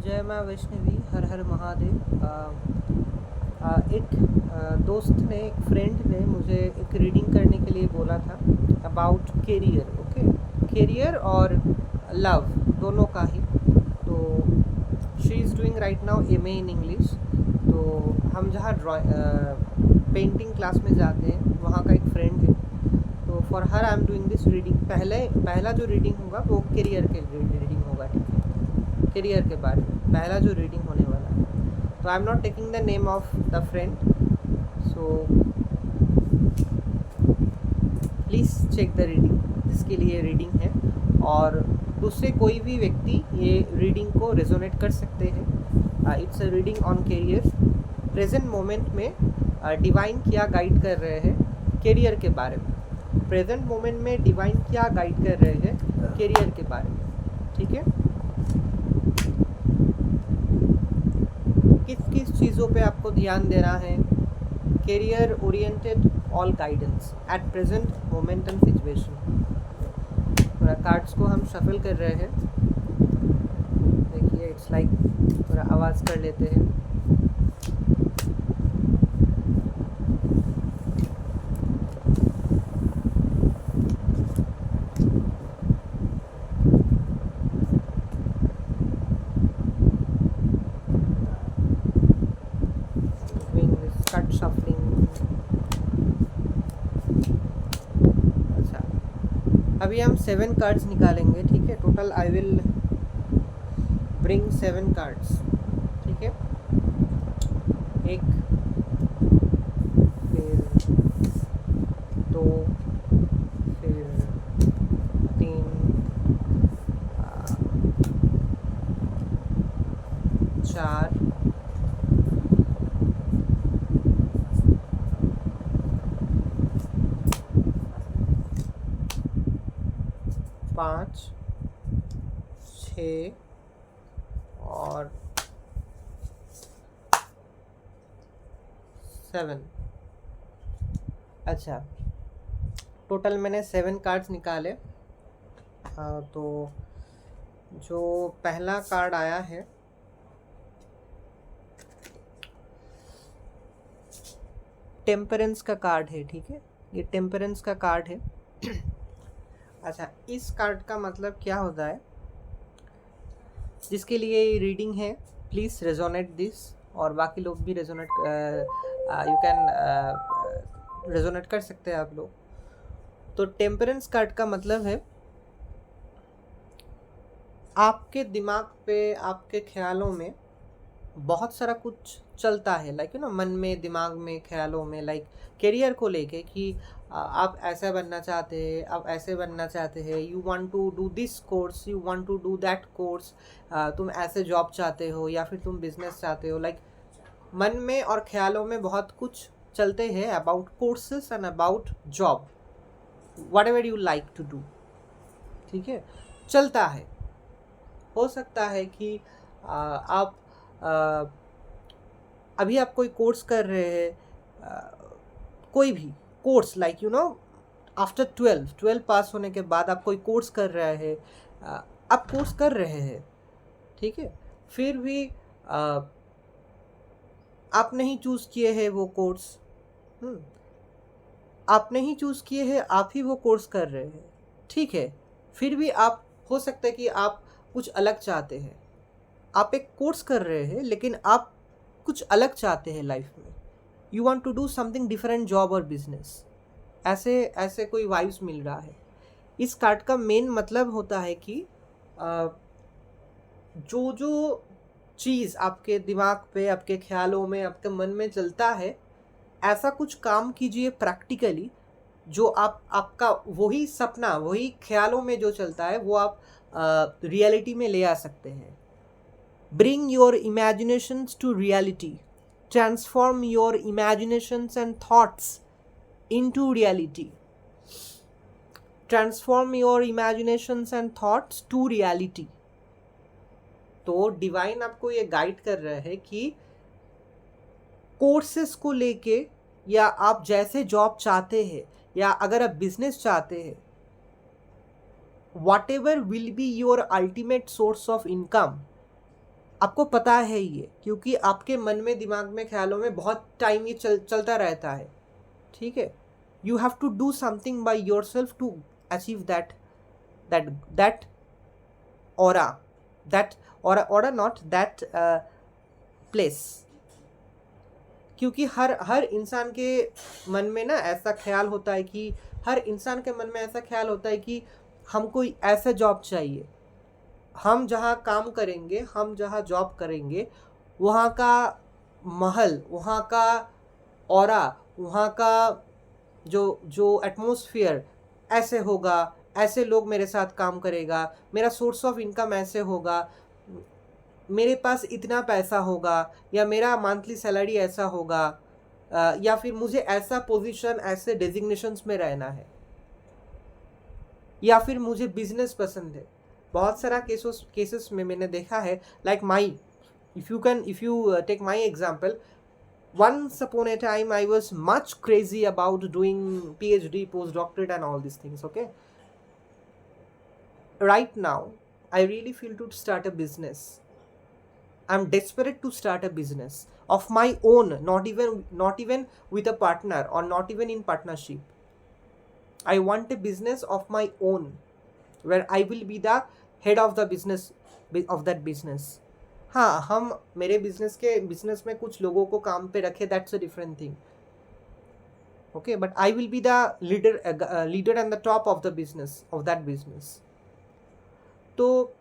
जय माँ वैष्णवी, हर हर महादेव। एक दोस्त ने, एक फ्रेंड ने मुझे एक रीडिंग करने के लिए बोला था अबाउट कैरियर। ओके, कैरियर और लव दोनों का ही। तो she is doing right now MA in English. तो हम जहाँ पेंटिंग क्लास में जाते हैं वहाँ का एक फ्रेंड है। तो for her I am doing this reading. पहला जो रीडिंग होगा वो कैरियर के रीडिंग होगा, ठीक है, करियर के बारे में पहला जो रीडिंग होने वाला है। तो I am not taking the name of the friend, so please check the reading जिसके लिए रीडिंग है। और दूसरे कोई भी व्यक्ति ये रीडिंग को रेजोनेट कर सकते हैं। It's a reading on career. Present moment में डिवाइन क्या गाइड कर रहे हैं करियर के बारे में। प्रेजेंट मोमेंट में डिवाइन क्या गाइड कर रहे हैं करियर के बारे में, ठीक है। किस किस चीज़ों पे आपको ध्यान देना है। Career oriented all guidance at present moment and situation. थोड़ा कार्ड्स को हम शफल कर रहे हैं। देखिए, इट्स लाइक थोड़ा आवाज़ कर लेते हैं। Start shuffling. अच्छा, अभी हम 7 कार्ड्स निकालेंगे, ठीक है। Total I will bring 7 cards, ठीक है। 1, फिर 2, फिर 3, 4, 5, 6 और 7। अच्छा, टोटल मैंने 7 कार्ड्स निकाले। तो जो पहला कार्ड आया है टेम्परेंस का कार्ड है, ठीक है। ये टेम्परेंस का कार्ड है। अच्छा, इस कार्ड का मतलब क्या होता है, जिसके लिए ये रीडिंग है प्लीज़ रेजोनेट दिस, और बाकी लोग भी रेजोनेट यू कैन रेजोनेट कर सकते हैं आप लोग। तो टेम्परेंस कार्ड का मतलब है आपके दिमाग पे, आपके ख्यालों में बहुत सारा कुछ चलता है, लाइक यू नो, मन में, दिमाग में, ख्यालों में, लाइक करियर को लेके कि आप ऐसा बनना चाहते हैं, आप ऐसे बनना चाहते हैं, you want to do this course, you want to do that course, तुम ऐसे जॉब चाहते हो या फिर तुम बिजनेस चाहते हो। लाइक मन में और ख्यालों में बहुत कुछ चलते हैं about courses and about job, whatever you like to do, ठीक है, चलता है। हो सकता है कि आप अभी आप कोई कोर्स कर रहे हैं, कोई भी course, like you no, after 12 पास होने के बाद आप कोई कोर्स कर रहे हैं, आप कोर्स कर रहे हैं, ठीक है। फिर भी आप नहीं चूज़ किए हैं वो कोर्स, आप नहीं चूज़ किए हैं, आप ही वो कोर्स कर रहे हैं, ठीक है। फिर भी आप, हो सकता है कि आप कुछ अलग चाहते हैं। आप एक कोर्स कर रहे हैं लेकिन आप कुछ अलग चाहते हैं लाइफ में। You want to do something different, job और बिजनेस, ऐसे ऐसे कोई वाइब्स मिल रहा है। इस कार्ड का मेन मतलब होता है कि जो जो चीज़ आपके दिमाग पे, आपके ख्यालों में, आपके मन में चलता है, ऐसा कुछ काम कीजिए प्रैक्टिकली, जो आपका वही सपना, वही ख्यालों में जो चलता है वो आप रियलिटी में ले आ सकते हैं। Bring your imaginations to reality. Transform your imaginations and thoughts into reality. Transform your imaginations and thoughts to reality. तो डिवाइन आपको ये गाइड कर रहा है कि कोर्सेस को लेके, या आप जैसे जॉब चाहते हैं, या अगर आप बिजनेस चाहते हैं, whatever will be your ultimate source of income, आपको पता है ये, क्योंकि आपके मन में, दिमाग में, ख्यालों में बहुत टाइम ये चलता रहता है, ठीक है। You have to do something by yourself to achieve that aura, that aura not that place. क्योंकि हर इंसान के मन में ना ऐसा ख्याल होता है कि हर इंसान के मन में ऐसा ख्याल होता है कि हमको ऐसा जॉब चाहिए, हम जहाँ काम करेंगे, हम जहाँ जॉब करेंगे, वहाँ का महल, वहाँ का ऑरा, वहाँ का जो जो एटमॉस्फेयर ऐसे होगा, ऐसे लोग मेरे साथ काम करेगा, मेरा सोर्स ऑफ इनकम ऐसे होगा, मेरे पास इतना पैसा होगा, या मेरा मंथली सैलरी ऐसा होगा, या फिर मुझे ऐसा पोजीशन, ऐसे डेजिग्नेशंस में रहना है, या फिर मुझे बिजनेस पसंद है। बहुत सारा केसेस में मैंने देखा है, like my, if you take my example, once upon a time I was much crazy about doing PhD, postdoctorate and all these things, okay. Right now I really feel to start a business. I'm desperate to start a business of my own, not even with a partner, or not even in partnership. I want a business of my own where I will be the head of the business of that business. हाँ, हम मेरे business में कुछ लोगों को काम पे रखे, that's a different thing, okay, but I will be the leader and the top of the business, of that business. तो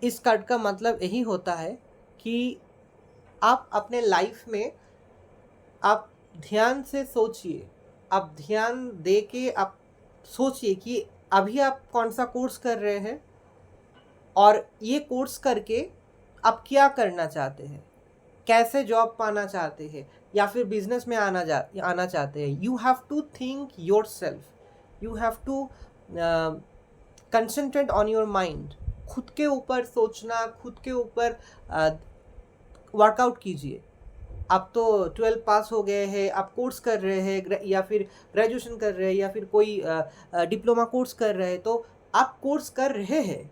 इस कार्ड का मतलब यही होता है कि आप अपने लाइफ में आप ध्यान से सोचिए, आप ध्यान दे के आप सोचिए कि अभी आप कौन सा कोर्स कर रहे हैं, और ये कोर्स करके आप क्या करना चाहते हैं, कैसे जॉब पाना चाहते हैं, या फिर बिजनेस में आना चाहते हैं। You have to think yourself, you have to concentrate on your mind. खुद के ऊपर सोचना, खुद के ऊपर वर्कआउट कीजिए। आप तो 12 पास हो गए हैं, आप कोर्स कर रहे हैं, या फिर ग्रेजुएशन कर रहे हैं, या फिर कोई डिप्लोमा कोर्स कर रहे हैं, तो आप कोर्स कर रहे हैं,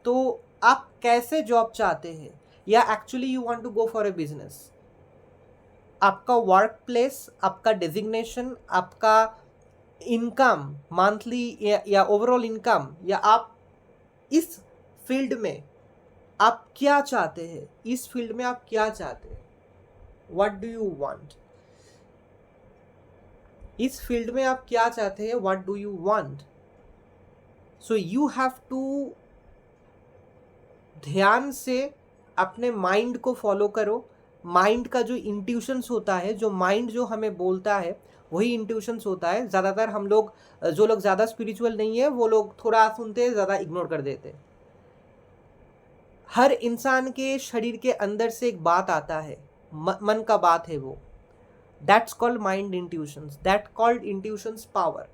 तो आप कैसे जॉब चाहते हैं, या actually you want to go for a business. आपका वर्क प्लेस, आपका डेजिग्नेशन, आपका इनकम मंथली या ओवरऑल इनकम, या आप इस फील्ड में आप क्या चाहते हैं, इस फील्ड में आप क्या चाहते हैं, व्हाट डू यू वांट, इस फील्ड में आप क्या चाहते हैं, what do you want. So you have to ध्यान से अपने माइंड को फॉलो करो। माइंड का जो इंट्यूशंस होता है, जो माइंड जो हमें बोलता है, वही इंट्यूशंस होता है। ज़्यादातर हम लोग, जो लोग ज़्यादा स्पिरिचुअल नहीं है, वो लोग थोड़ा सुनते हैं, ज़्यादा इग्नोर कर देते हैं। हर इंसान के शरीर के अंदर से एक बात आता है, मन का बात है वो, that's called mind intuitions, that called intuitions power.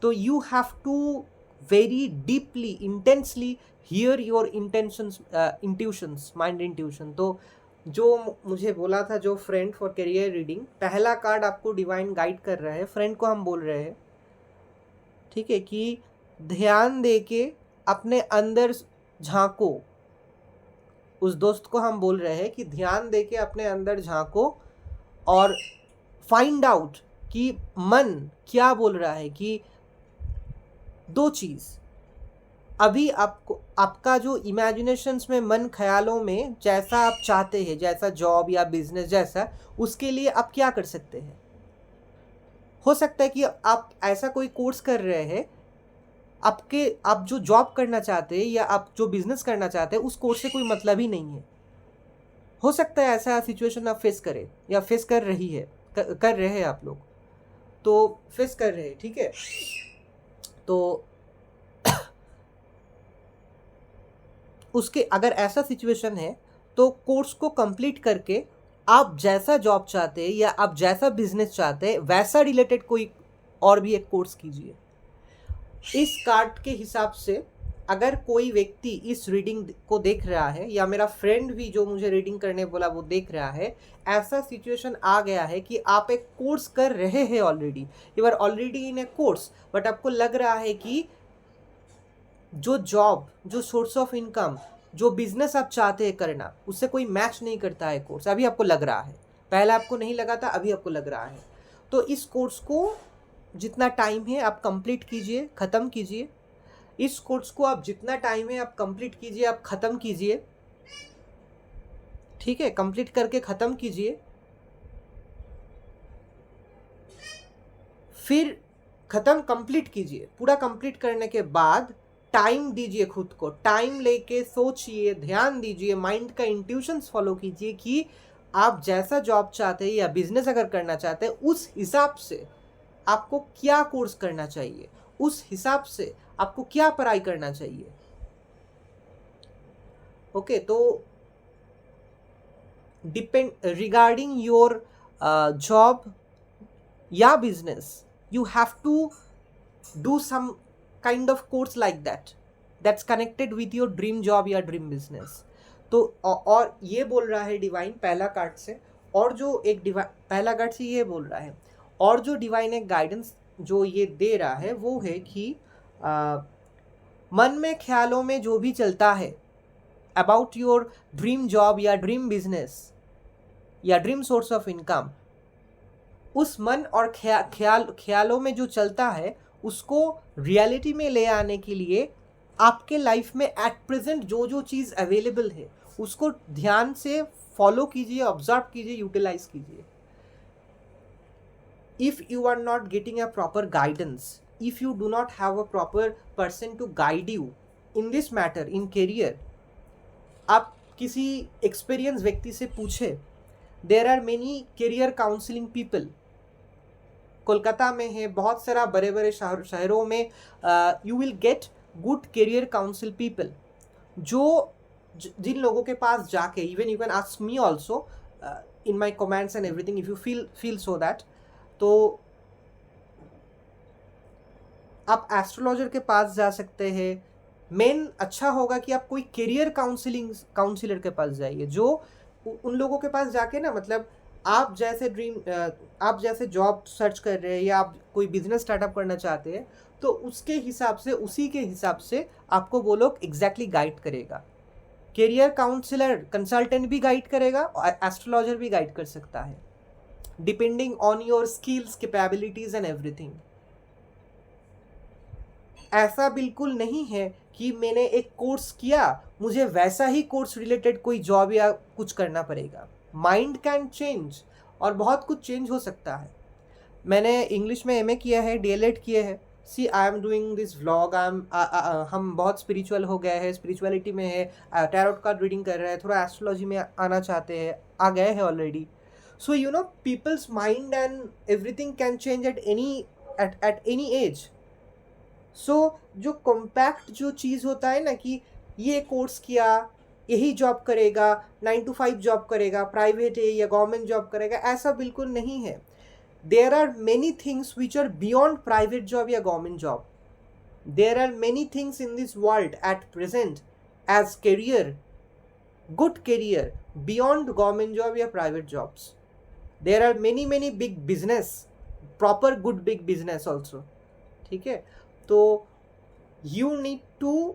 तो you have to very deeply, intensely hear your intuitions, mind intuition. तो जो मुझे बोला था, जो फ्रेंड फॉर करियर रीडिंग, पहला कार्ड आपको डिवाइन गाइड कर रहा है, फ्रेंड को हम बोल रहे हैं, ठीक है, कि ध्यान दे के अपने अंदर झांको। उस दोस्त को हम बोल रहे हैं कि ध्यान दे के अपने अंदर झांको और फाइंड आउट कि मन क्या बोल रहा है। कि दो चीज़, अभी आपको आपका जो इमेजिनेशंस में, मन, ख्यालों में जैसा आप चाहते हैं, जैसा जॉब या बिजनेस जैसा, उसके लिए आप क्या कर सकते हैं। हो सकता है कि आप ऐसा कोई कोर्स कर रहे हैं, आप जो जॉब करना चाहते हैं या आप जो बिजनेस करना चाहते हैं, उस कोर्स से कोई मतलब ही नहीं है। हो सकता है ऐसा सिचुएशन आप फेस करें, या फेस कर रहे हैं आप लोग, तो फेस कर रहे हैं, ठीक है। तो उसके अगर ऐसा सिचुएशन है, तो कोर्स को कंप्लीट करके आप जैसा जॉब चाहते हैं या आप जैसा बिजनेस चाहते हैं, वैसा रिलेटेड कोई और भी एक कोर्स कीजिए। इस कार्ड के हिसाब से अगर कोई व्यक्ति इस रीडिंग को देख रहा है, या मेरा फ्रेंड भी जो मुझे रीडिंग करने बोला वो देख रहा है, ऐसा सिचुएशन आ गया है कि आप एक कोर्स कर रहे हैं already, you are already in a course, but आपको लग रहा है कि जो जॉब, जो सोर्स ऑफ इनकम, जो बिजनेस आप चाहते हैं करना, उससे कोई मैच नहीं करता है कोर्स। अभी आपको लग रहा है, पहले आपको नहीं लगा था, अभी आपको लग रहा है। तो इस कोर्स को जितना टाइम है आप कंप्लीट कीजिए, ख़त्म कीजिए। इस कोर्स को आप जितना टाइम है आप कंप्लीट कीजिए, आप ख़त्म कीजिए, ठीक है, कंप्लीट करके ख़त्म कीजिए। फिर ख़त्म कंप्लीट कीजिए, पूरा कंप्लीट करने के बाद टाइम दीजिए खुद को, टाइम लेके सोचिए, ध्यान दीजिए, माइंड का इंट्यूशंस फॉलो कीजिए कि आप जैसा जॉब चाहते हैं या बिजनेस अगर करना चाहते हैं, उस हिसाब से आपको क्या कोर्स करना चाहिए, उस हिसाब से आपको क्या पढ़ाई करना चाहिए। ओके, तो डिपेंड रिगार्डिंग योर जॉब या business, you have to do some kind of course like that's connected with your dream job या dream business। तो और ये बोल रहा है डिवाइन पहला कार्ड से, और जो एक पहला कार्ड से ये बोल रहा है, और जो डिवाइन एक गाइडेंस जो ये दे रहा है वो है कि मन में ख्यालों में जो भी चलता है अबाउट योर ड्रीम जॉब या ड्रीम बिजनेस या ड्रीम सोर्स ऑफ इनकम, उस मन और ख्यालों में जो चलता है उसको रियलिटी में ले आने के लिए आपके लाइफ में एट प्रेजेंट जो जो चीज़ अवेलेबल है उसको ध्यान से फॉलो कीजिए, ऑब्जर्व कीजिए, यूटिलाइज कीजिए। If you are not getting a proper guidance, if you do not have a proper person to guide you in this matter in career, आप किसी एक्सपीरियंस व्यक्ति से पूछे। There are many career counselling people, Kolkata में है, बहुत सारा बड़े बड़े शहरों में you will get good career council people, जो जिन लोगों के पास जाके, even you can ask me also in my comments and everything if you feel so that, तो आप एस्ट्रोलॉजर के पास जा सकते हैं। मेन अच्छा होगा कि आप कोई करियर काउंसिलर के पास जाइए, जो उन लोगों के पास जाके ना, मतलब आप जैसे जॉब सर्च कर रहे हैं या आप कोई बिजनेस स्टार्टअप करना चाहते हैं, तो उसके हिसाब से, उसी के हिसाब से आपको वो लोग एग्जैक्टली गाइड करेगा। करियर काउंसलर, कंसल्टेंट भी गाइड करेगा और एस्ट्रोलॉजर भी गाइड कर सकता है, depending on your skills, capabilities and everything. ऐसा बिल्कुल नहीं है कि मैंने एक कोर्स किया मुझे वैसा ही कोर्स रिलेटेड कोई जॉब या कुछ करना पड़ेगा। माइंड कैन चेंज और बहुत कुछ चेंज हो सकता है। मैंने इंग्लिश में एमए किया है, डीएलएड किए हैं। See I am doing this vlog, हम बहुत स्पिरिचुअल हो गए हैं, स्पिरिचुअलिटी में है, टैरोट कार्ड रीडिंग कर रहे हैं, थोड़ा एस्ट्रोलॉजी में आना चाहते हैं, आ गए हैं already. So you know peoples mind and everything can change at any age. So जो कॉम्पैक्ट जो चीज़ होता है ना कि ये कोर्स किया यही जॉब करेगा, 9 to 5 जॉब करेगा, प्राइवेट है या गवर्नमेंट जॉब करेगा, ऐसा बिल्कुल नहीं है। There are many things which are beyond private job या government job. There are many things in this world at present age career, good career beyond government job या private jobs. There are many big business, proper good big business also, ठीक है। तो you need to,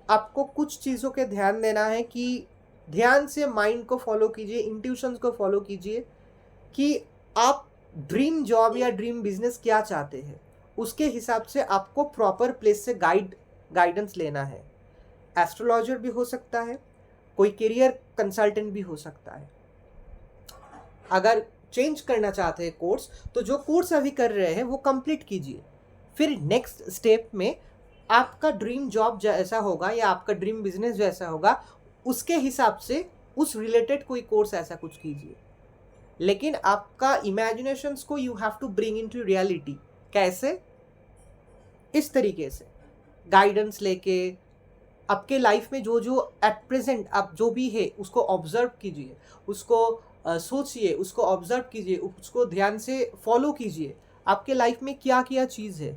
आपको कुछ चीज़ों के ध्यान देना है कि ध्यान से माइंड को फॉलो कीजिए, इंट्यूशंस को फॉलो कीजिए कि आप ड्रीम जॉब या ड्रीम बिजनेस क्या चाहते हैं, उसके हिसाब से आपको प्रॉपर प्लेस से गाइडेंस लेना है। एस्ट्रोलॉजर भी हो सकता है, कोई करियर कंसल्टेंट भी हो सकता है। अगर चेंज करना चाहते हैं कोर्स, तो जो कोर्स अभी कर रहे हैं वो कंप्लीट कीजिए। फिर नेक्स्ट स्टेप में आपका ड्रीम जॉब जैसा होगा या आपका ड्रीम बिजनेस जैसा होगा, उसके हिसाब से उस रिलेटेड कोई कोर्स ऐसा कुछ कीजिए। लेकिन आपका इमेजिनेशंस को you have to bring into reality. कैसे? इस तरीके से गाइडेंस लेके आपके लाइफ में जो जो एट प्रेजेंट आप जो भी है उसको ऑब्जर्व कीजिए, उसको सोचिए, उसको ऑब्जर्व कीजिए, उसको ध्यान से फॉलो कीजिए। आपके लाइफ में क्या क्या चीज़ है,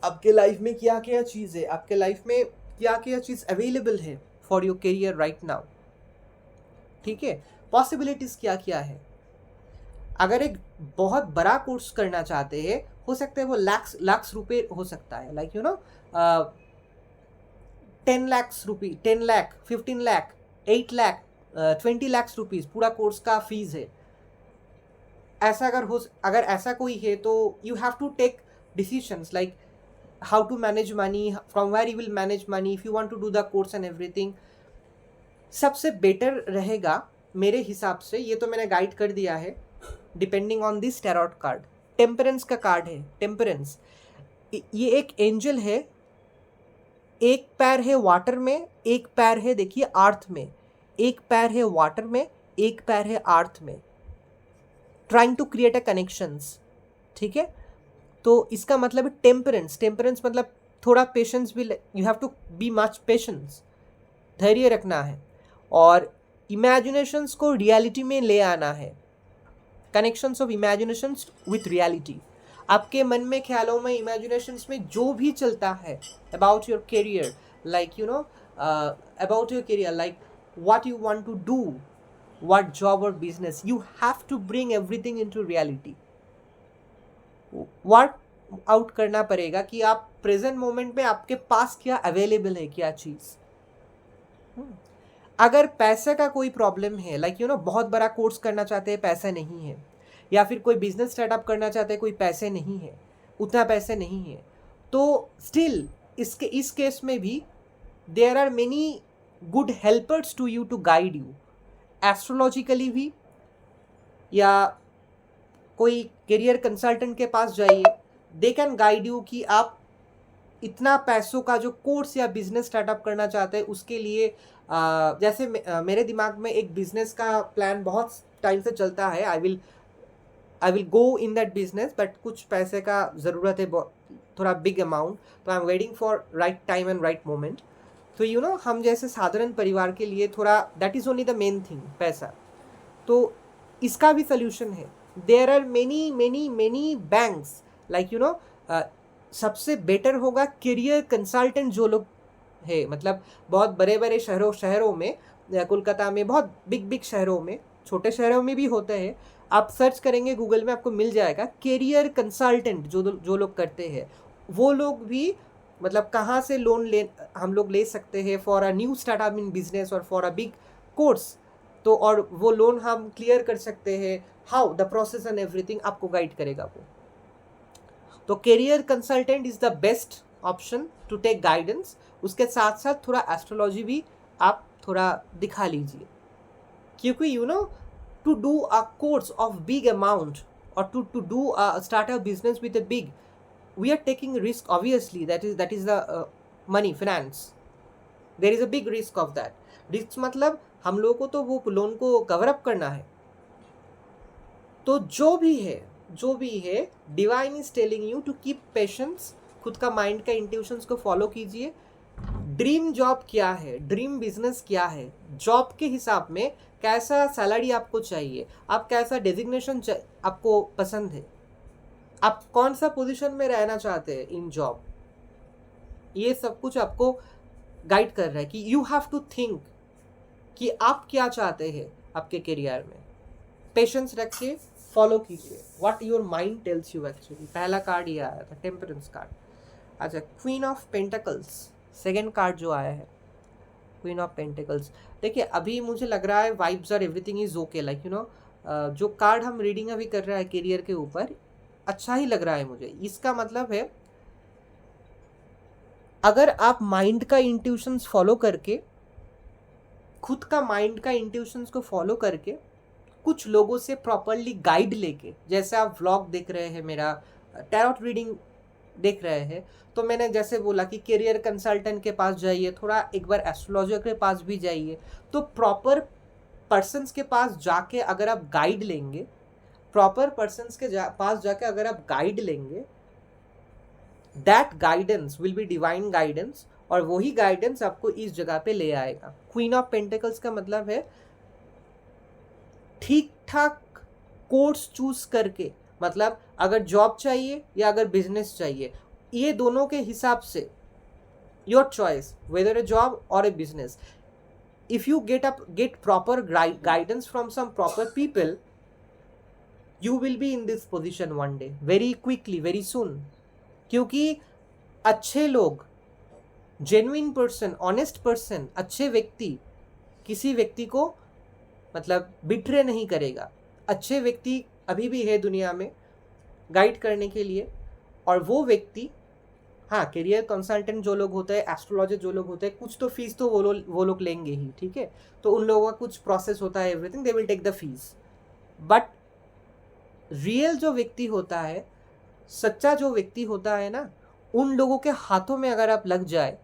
आपके लाइफ में क्या क्या चीज़ है, आपके लाइफ में क्या क्या चीज़ अवेलेबल है for your career right now, ठीक है। पॉसिबिलिटीज़ क्या क्या है। अगर एक बहुत बड़ा कोर्स करना चाहते हैं, हो सकता है वो लाख रुपए हो सकता है, like 10 lakhs rupee, 10 lakh, 15 lakh, 8 lakh, 20 lakhs rupees पूरा कोर्स का फीस है। ऐसा अगर ऐसा कोई है तो you have to take decisions like how to manage money, from where you will manage money, if you want to do the course and everything। सबसे बेटर रहेगा मेरे हिसाब से, ये तो मैंने गाइड कर दिया है, depending on this tarot card. Temperance का कार्ड है, टेम्परेंस ये एक एंजल है, एक पैर है वाटर में, एक पैर है देखिए अर्थ में, एक पैर है वाटर में, एक पैर है अर्थ में, trying to create a connections, ठीक है। तो इसका मतलब है टेम्परेंस। टेम्परेंस मतलब थोड़ा पेशेंस भी, you have to be much patience, धैर्य रखना है और इमेजिनेशंस को रियलिटी में ले आना है। Connections of imaginations with reality, आपके मन में, ख्यालों में, इमेजिनेशंस में जो भी चलता है about your career, like about your career, like what you want to do, what job और business, you have to bring everything into reality. Work out करना पड़ेगा कि आप प्रेजेंट मोमेंट में आपके पास क्या अवेलेबल है, क्या चीज़। अगर पैसे का कोई प्रॉब्लम है, लाइक बहुत बड़ा कोर्स करना चाहते हैं, पैसा नहीं है, या फिर कोई बिजनेस स्टार्टअप करना चाहते हैं, कोई पैसे नहीं है, उतना पैसे नहीं है, तो स्टिल इस केस में भी there are many good helpers to you, to guide you, astrologically भी, या कोई करियर कंसल्टेंट के पास जाइए, दे कैन गाइड यू कि आप इतना पैसों का जो कोर्स या बिजनेस स्टार्टअप करना चाहते हैं उसके लिए जैसे मेरे दिमाग में एक बिजनेस का प्लान बहुत टाइम से चलता है। I will go in that business, but कुछ पैसे का ज़रूरत है, थोड़ा बिग अमाउंट, तो I am waiting for right time and right moment. तो हम जैसे साधारण परिवार के लिए थोड़ा that is only the main thing, पैसा। तो इसका भी सोल्यूशन है। There are many banks, like सबसे बेटर होगा करियर कंसल्टेंट जो लोग है, मतलब बहुत बड़े बड़े शहरों में, कोलकाता में, बहुत बिग शहरों में, छोटे शहरों में भी होते हैं। आप सर्च करेंगे गूगल में, आपको मिल जाएगा करियर कंसल्टेंट जो लोग करते हैं। वो लोग भी मतलब कहाँ से लोन हम लोग ले सकते हैं for a new startup in business और फॉर अ बिग कोर्स, तो और वो लोन हम क्लियर कर सकते हैं, how the process and everything आपको गाइड करेगा वो। तो career consultant is the best option to take guidance. उसके साथ साथ थोड़ा एस्ट्रोलॉजी भी आप थोड़ा दिखा लीजिए, क्योंकि to do a course of big amount और to do a start a business with a big, we are taking risk, obviously that is the money, finance, there is a big risk of that. Risk मतलब हम लोगों को तो वो loan को cover up करना है। तो जो भी है divine is telling you to keep patience, खुद का माइंड का इंट्यूशंस को फॉलो कीजिए। ड्रीम जॉब क्या है, ड्रीम बिजनेस क्या है, जॉब के हिसाब में कैसा सैलरी आपको चाहिए, आप कैसा डेजिग्नेशन आपको पसंद है, आप कौन सा पोजीशन में रहना चाहते हैं इन जॉब, ये सब कुछ आपको गाइड कर रहा है कि यू हैव टू थिंक कि आप क्या चाहते हैं आपके करियर में। पेशेंस रख के फॉलो कीजिए what your mind tells you. Actually पहला कार्ड ये आया था, टेम्परेंस कार्ड। अच्छा, queen of pentacles second card जो आया है, क्वीन ऑफ पेंटिकल्स। देखिए अभी मुझे लग रहा है वाइब्स और एवरीथिंग इज ओके, लाइक जो कार्ड हम रीडिंग अभी कर रहा है करियर के ऊपर, अच्छा ही लग रहा है मुझे। इसका मतलब है अगर आप माइंड का इंट्यूशंस फॉलो करके, खुद का माइंड का इंट्यूशंस को फॉलो करके, कुछ लोगों से प्रॉपरली गाइड लेके, जैसे आप व्लॉग देख रहे हैं, मेरा टैरोट रीडिंग देख रहे हैं, तो मैंने जैसे बोला कि करियर कंसल्टेंट के पास जाइए, थोड़ा एक बार एस्ट्रोलॉजर के पास भी जाइए। तो प्रॉपर पर्सन्स के पास जाके अगर आप गाइड लेंगे, प्रॉपर पर्सन्स के पास जाके अगर आप गाइड लेंगे, that guidance will be divine guidance, और वही गाइडेंस आपको इस जगह पे ले आएगा। क्वीन ऑफ पेंटिकल्स का मतलब है ठीक ठाक कोर्स चूज करके, मतलब अगर जॉब चाहिए या अगर बिजनेस चाहिए, ये दोनों के हिसाब से your choice, whether a job और a business, if you get proper guidance from some proper people, you will be in this position one day, very quickly, very soon. क्योंकि अच्छे लोग, जेन्युइन पर्सन, ऑनेस्ट पर्सन, अच्छे व्यक्ति किसी व्यक्ति को मतलब बिट्रे नहीं करेगा। अच्छे व्यक्ति अभी भी है दुनिया में गाइड करने के लिए। और वो व्यक्ति, हाँ, करियर कंसल्टेंट जो लोग होते हैं, एस्ट्रोलॉजर जो लोग होते हैं, कुछ तो फीस तो वो लोग लेंगे ही, ठीक है। तो उन लोगों का कुछ प्रोसेस होता है, everything, they will take the fees. But real जो व्यक्ति होता है, सच्चा जो व्यक्ति होता है ना, उन लोगों के हाथों में अगर आप लग जाए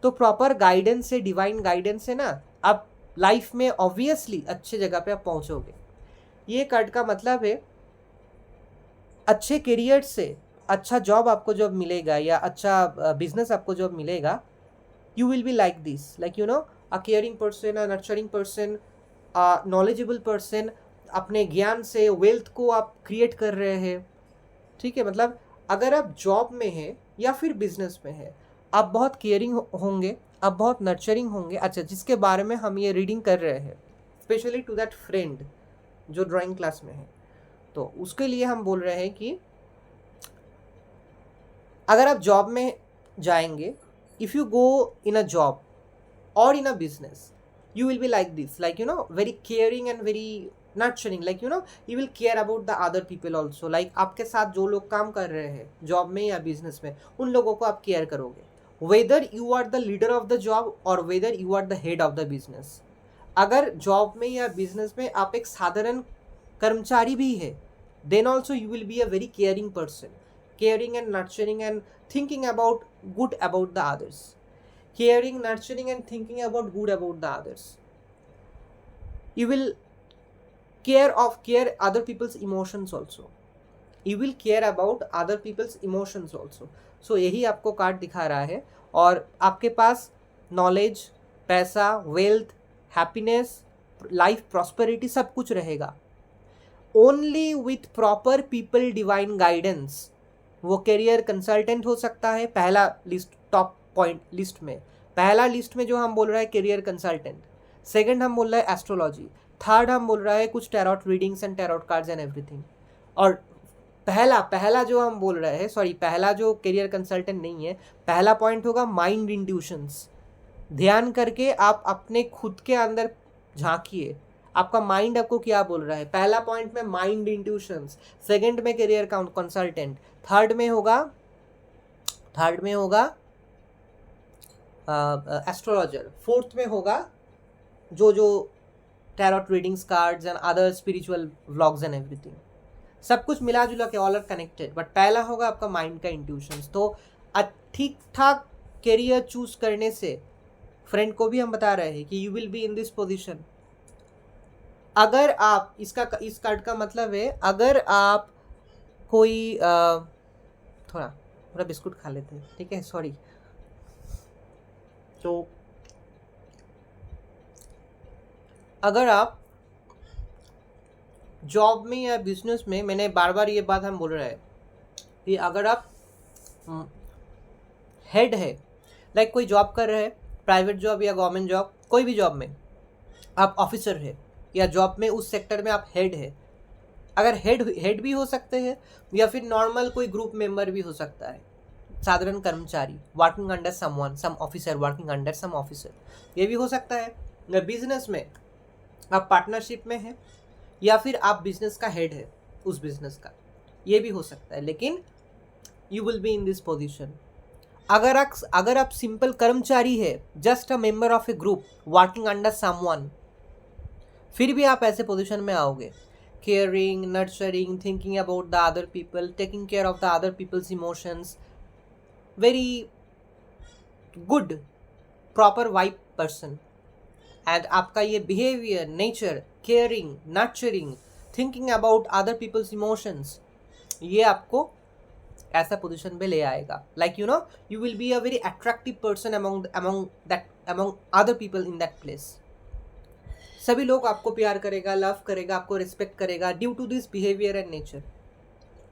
तो प्रॉपर गाइडेंस से, डिवाइन गाइडेंस से ना, आप लाइफ में ऑब्वियसली अच्छे जगह पे आप पहुंचोगे। ये कार्ड का मतलब है अच्छे करियर से अच्छा जॉब आपको जब मिलेगा या अच्छा बिजनेस आपको जब मिलेगा, you will be like this, like you no, a caring person, a nurturing person, a knowledgeable person. अपने ज्ञान से वेल्थ को आप क्रिएट कर रहे हैं, ठीक है। मतलब अगर आप जॉब में हैं या फिर बिजनेस में हैं, आप बहुत केयरिंग होंगे, आप बहुत नर्चरिंग होंगे। अच्छा, जिसके बारे में हम ये रीडिंग कर रहे हैं, स्पेशली टू दैट फ्रेंड जो ड्राइंग क्लास में है, तो उसके लिए हम बोल रहे हैं कि अगर आप जॉब में जाएंगे, if you go in a job और in a business, you will be like this, like you know, very caring and very nurturing, like you know, you will care about the other people also, like आपके साथ जो लोग काम कर रहे हैं job में या बिजनेस में, उन लोगों को आप केयर करोगे, whether you are the leader of the job और whether you are the head of the business. अगर जॉब में या बिजनेस में आप एक साधारण कर्मचारी भी है, then also you will be a very caring person, caring and nurturing and thinking about good about the others, caring, nurturing and thinking about good about the others. You will care other people's emotions also, you will care about other people's emotions also. So यही आपको card दिखा रहा है। और आपके पास knowledge, पैसा, wealth, happiness, life prosperity सब कुछ रहेगा, only with proper people divine guidance. वो करियर कंसल्टेंट हो सकता है, पहला लिस्ट, टॉप पॉइंट लिस्ट में, पहला लिस्ट में जो हम बोल रहे हैं करियर कंसल्टेंट, सेकंड हम बोल रहे हैं एस्ट्रोलॉजी, थर्ड हम बोल रहे हैं कुछ tarot readings and tarot cards and everything. और पहला जो हम बोल रहे हैं, सॉरी, पहला जो करियर कंसल्टेंट नहीं है, पहला पॉइंट होगा माइंड इंट्यूशंस। ध्यान करके आप अपने खुद के अंदर झांकिए, आपका माइंड आपको क्या बोल रहा है। पहला पॉइंट में माइंड इंट्यूशंस, सेकंड में करियर कंसल्टेंट, थर्ड में होगा एस्ट्रोलॉजर, फोर्थ में होगा जो tarot readings, cards and other spiritual vlogs and everything. सब कुछ मिला जुला के ऑल आर कनेक्टेड, बट पहला होगा आपका माइंड का इंट्यूशंस। तो ठीक ठाक करियर चूज करने से, फ्रेंड को भी हम बता रहे हैं कि you will be in this position. अगर आप इस कार्ड का मतलब है, अगर आप कोई थोड़ा बिस्कुट खा लेते हैं, ठीक है, सॉरी। तो अगर आप जॉब में या बिजनेस में, मैंने बार बार ये बात हम बोल रहे हैं कि अगर आप हेड है, लाइक कोई जॉब कर रहे हैं, प्राइवेट जॉब या गवर्नमेंट जॉब, कोई भी जॉब में आप ऑफिसर है, या जॉब में उस सेक्टर में आप हेड है, अगर हेड भी हो सकते हैं या फिर नॉर्मल कोई ग्रुप मेंबर भी हो सकता है, साधारण कर्मचारी, working under someone, some officer working under some officer, ये भी हो सकता है। अगर बिजनेस में आप पार्टनरशिप में है या फिर आप बिजनेस का हेड है उस बिजनेस का, ये भी हो सकता है। लेकिन you will be in this position. अगर आप सिंपल कर्मचारी है, just a member of a group working under someone, फिर भी आप ऐसे पोजीशन में आओगे, caring, nurturing, thinking about the other people, taking care of the other people's emotions, very good proper vibe person. And आपका ये behaviour, nature, caring, nurturing, thinking about other people's emotions, ये आपको ऐसा पोजीशन पे ले आएगा। Like you no, you will be a very attractive person among other people in that place. सभी लोग आपको प्यार करेगा, लव करेगा, आपको रिस्पेक्ट करेगा due to this behaviour and nature.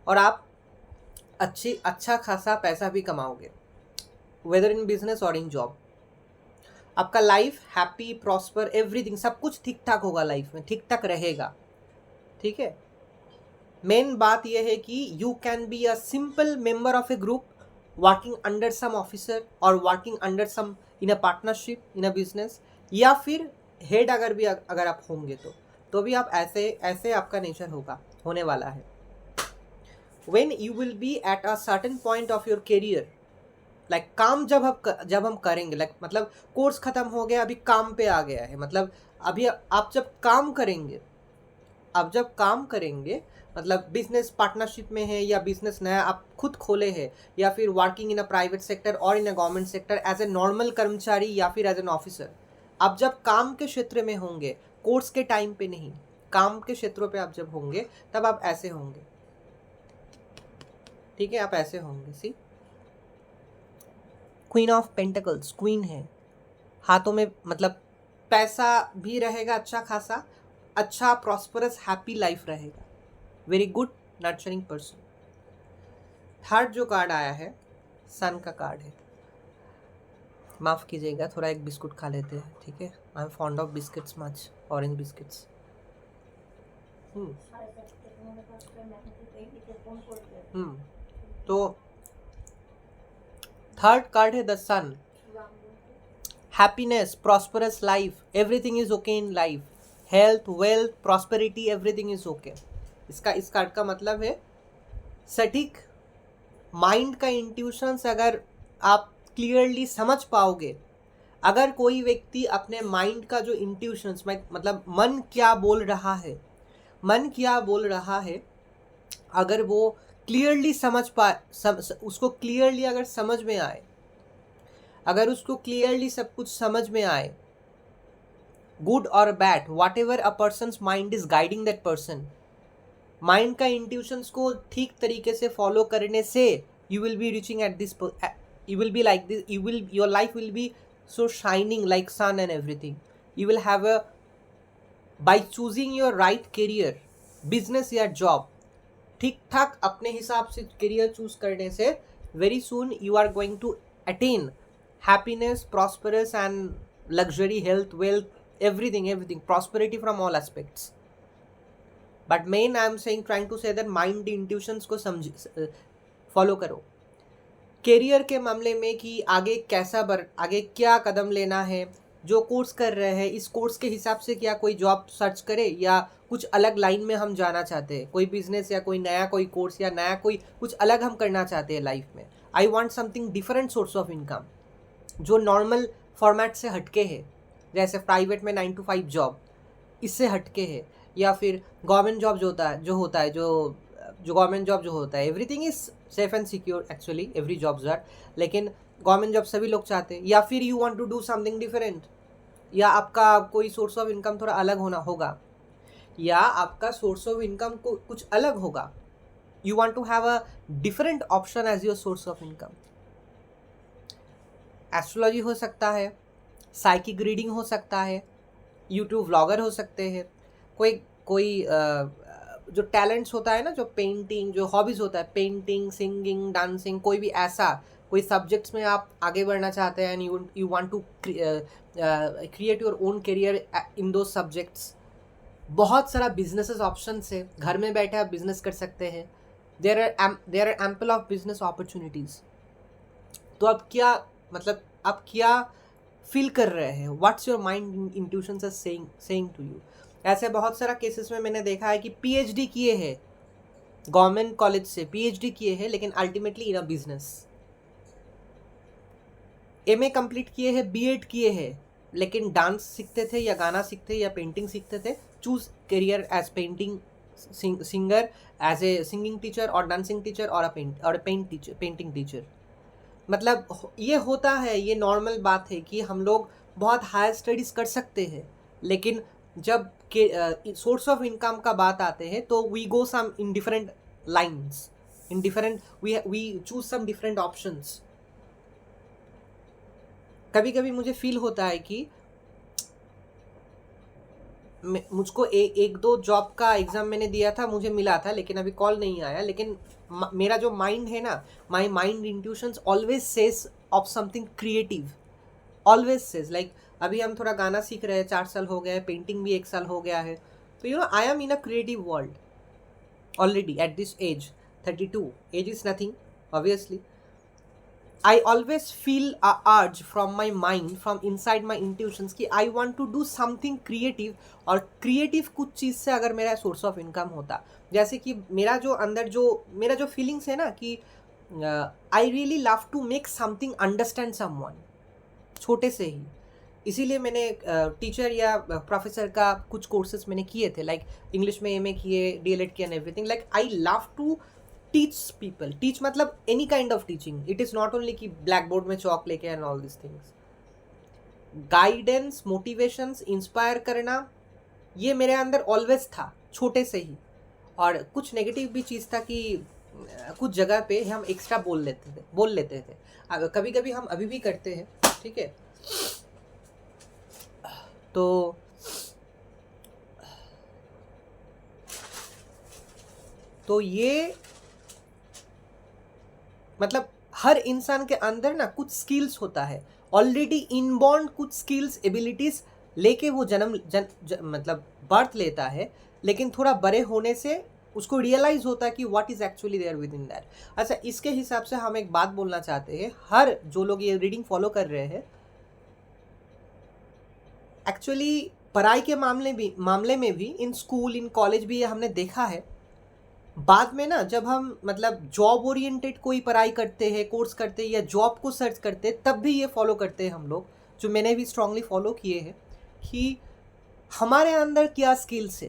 और आप अच्छा खासा पैसा भी कमाओगे, वेदर इन बिजनेस और इन जॉब। आपका लाइफ हैप्पी, प्रॉस्पर, एवरीथिंग, सब कुछ ठीक ठाक होगा, लाइफ में ठीक ठाक रहेगा, ठीक है। मेन बात यह है कि you can be a simple member of a group working under some officer और working under some in a partnership in a business, या फिर हेड अगर आप होंगे तो भी आप ऐसे ऐसे आपका नेचर होने वाला है. When you will be at a certain point of your career, like काम जब हम करेंगे, लाइक मतलब कोर्स खत्म हो गया, अभी काम पे आ गया है, मतलब अभी आप जब काम करेंगे, मतलब बिजनेस पार्टनरशिप में है या बिजनेस नया आप खुद खोले हैं, या फिर working in a private sector और in a government sector as a normal कर्मचारी या फिर एज एन ऑफिसर, आप जब काम के क्षेत्र में होंगे, कोर्स के टाइम पे नहीं, काम के क्षेत्रों पे आप जब होंगे, तब आप ऐसे होंगे. ठीक है, आप ऐसे होंगे. सी, क्वीन ऑफ पेंटिकल्स, क्वीन है, हाथों में मतलब पैसा भी रहेगा अच्छा खासा, अच्छा प्रॉस्परस हैप्पी लाइफ रहेगा, very good nurturing person. Third जो कार्ड आया है सन का कार्ड है. माफ़ कीजिएगा, थोड़ा एक बिस्कुट खा लेते हैं, ठीक है. I am fond of biscuits much, orange biscuits. तो थर्ड कार्ड है the sun. Happiness, prosperous life, everything is okay in life, health, wealth, prosperity, everything is okay. इस कार्ड का मतलब है सटीक माइंड का इंट्यूशंस अगर आप क्लियरली समझ पाओगे, अगर कोई व्यक्ति अपने माइंड का जो इंट्यूशंस मतलब मन क्या बोल रहा है, अगर वो क्लियरली समझ पाए, उसको क्लियरली अगर समझ में आए, अगर उसको क्लियरली सब कुछ समझ में आए, गुड और bad, what ever a persons mind is guiding that person, mind का इंट्यूशंस को ठीक तरीके से फॉलो करने से you will be reaching at this, you will be like this, your life will be so shining like sun and everything. You will have a, by choosing your right career, business या job, ठीक ठाक अपने हिसाब से career choose करने से very soon you are going to attain happiness, prosperous and luxury, health, wealth, everything, prosperity from all aspects. But main I am saying, trying to say that mind intuitions को follow करो. Career के मामले में कि आगे आगे क्या कदम लेना है, जो कोर्स कर रहे हैं इस कोर्स के हिसाब से क्या कोई जॉब सर्च करे, या कुछ अलग लाइन में हम जाना चाहते हैं, कोई बिजनेस या कोई नया कोई कोर्स या नया कोई कुछ अलग हम करना चाहते हैं लाइफ में. I want something different source of income जो नॉर्मल फॉर्मेट से हटके है, जैसे प्राइवेट में 9 to 5 जॉब, इससे हटके है, या फिर गवर्नमेंट जॉब जो होता है गवर्नमेंट जॉब जो होता है, everything is safe and secure, actually every jobs are, लेकिन गवर्नमेंट जॉब सभी लोग चाहते हैं. या फिर you want to do something different, या आपका कोई सोर्स ऑफ इनकम थोड़ा अलग होगा, या आपका सोर्स ऑफ इनकम को कुछ अलग होगा, you want to have a different option as your source of income. Astrology हो सकता है, साइकिक रीडिंग हो सकता है, यूट्यूब व्लॉगर हो सकते हैं, कोई जो टैलेंट्स होता है ना, जो पेंटिंग, जो हॉबीज़ होता है, पेंटिंग, सिंगिंग, डांसिंग, कोई भी ऐसा कोई सब्जेक्ट्स में आप आगे बढ़ना चाहते हैं and you want to create your own career in दो सब्जेक्ट्स. बहुत सारा बिजनेसेस ऑप्शन है, घर में बैठे आप बिजनेस कर सकते हैं. There are ample of business opportunities. तो आप क्या फील कर रहे हैं, what's your mind intuitions are saying to you. ऐसे बहुत सारा केसेस में मैंने देखा है कि पीएचडी किए हैं, गवर्नमेंट कॉलेज से पीएचडी किए हैं, लेकिन ultimately in a business. MA complete किए हैं, बीएड किए हैं, लेकिन डांस सीखते थे या गाना सीखते या पेंटिंग सीखते थे, choose career as painting singer, as a singing teacher और डांसिंग टीचर और पेंटिंग टीचर. मतलब ये होता है, ये नॉर्मल बात है कि हम लोग बहुत हायर स्टडीज़ कर सकते हैं, लेकिन जब सोर्स ऑफ इनकम का बात आते हैं तो we go some in different lines, in different we choose some different options. कभी कभी मुझे फील होता है कि मुझको एक दो जॉब का एग्ज़ाम मैंने दिया था, मुझे मिला था, लेकिन अभी कॉल नहीं आया. लेकिन मेरा जो माइंड है ना, my mind intuitions always sage of something creative, always says. Like अभी हम थोड़ा गाना सीख रहे हैं, 4 साल हो गए, पेंटिंग भी 1 साल हो गया है, तो I M in a creative world. already at this age, 32. Age is nothing, obviously. I always feel a urge from my mind, from inside my intuitions कि I want to do something creative, और creative कुछ चीज़ से अगर मेरा source of income होता, जैसे कि मेरा जो अंदर जो मेरा जो feelings है ना कि I really love to make something understand someone, छोटे से ही। इसीलिए मैंने टीचर या प्रोफेसर का कुछ कोर्सेज मैंने किए थे, लाइक इंग्लिश में एमए किए, डीएलएड किया and everything. Like I love to teach people. Teach मतलब any kind of teaching, it is not only कि ब्लैक बोर्ड में चौक लेके and all this things. Guidance, motivations, inspire करना, ये मेरे अंदर ऑलवेज था छोटे से ही। और कुछ नेगेटिव भी चीज़ था कि कुछ जगह पे हम एक्स्ट्रा बोल लेते थे। कभी कभी हम अभी भी करते हैं, ठीक है। तो ये मतलब हर इंसान के अंदर ना कुछ स्किल्स होता है ऑलरेडी इनबॉर्न, कुछ स्किल्स एबिलिटीज लेके वो मतलब बर्थ लेता है, लेकिन थोड़ा बड़े होने से उसको रियलाइज होता है कि what is actually there within that. अच्छा, इसके हिसाब से हम एक बात बोलना चाहते हैं, हर जो लोग ये रीडिंग फॉलो कर रहे हैं, एक्चुअली पढ़ाई के मामले में भी इन स्कूल, इन कॉलेज भी ये हमने देखा है। बाद में ना जब हम मतलब जॉब ओरिएंटेड कोई पढ़ाई करते हैं, कोर्स करते हैं या जॉब को सर्च करते हैं, तब भी ये फॉलो करते हैं हम लोग, जो मैंने भी स्ट्रांगली फॉलो किए हैं, कि हमारे अंदर क्या स्किल्स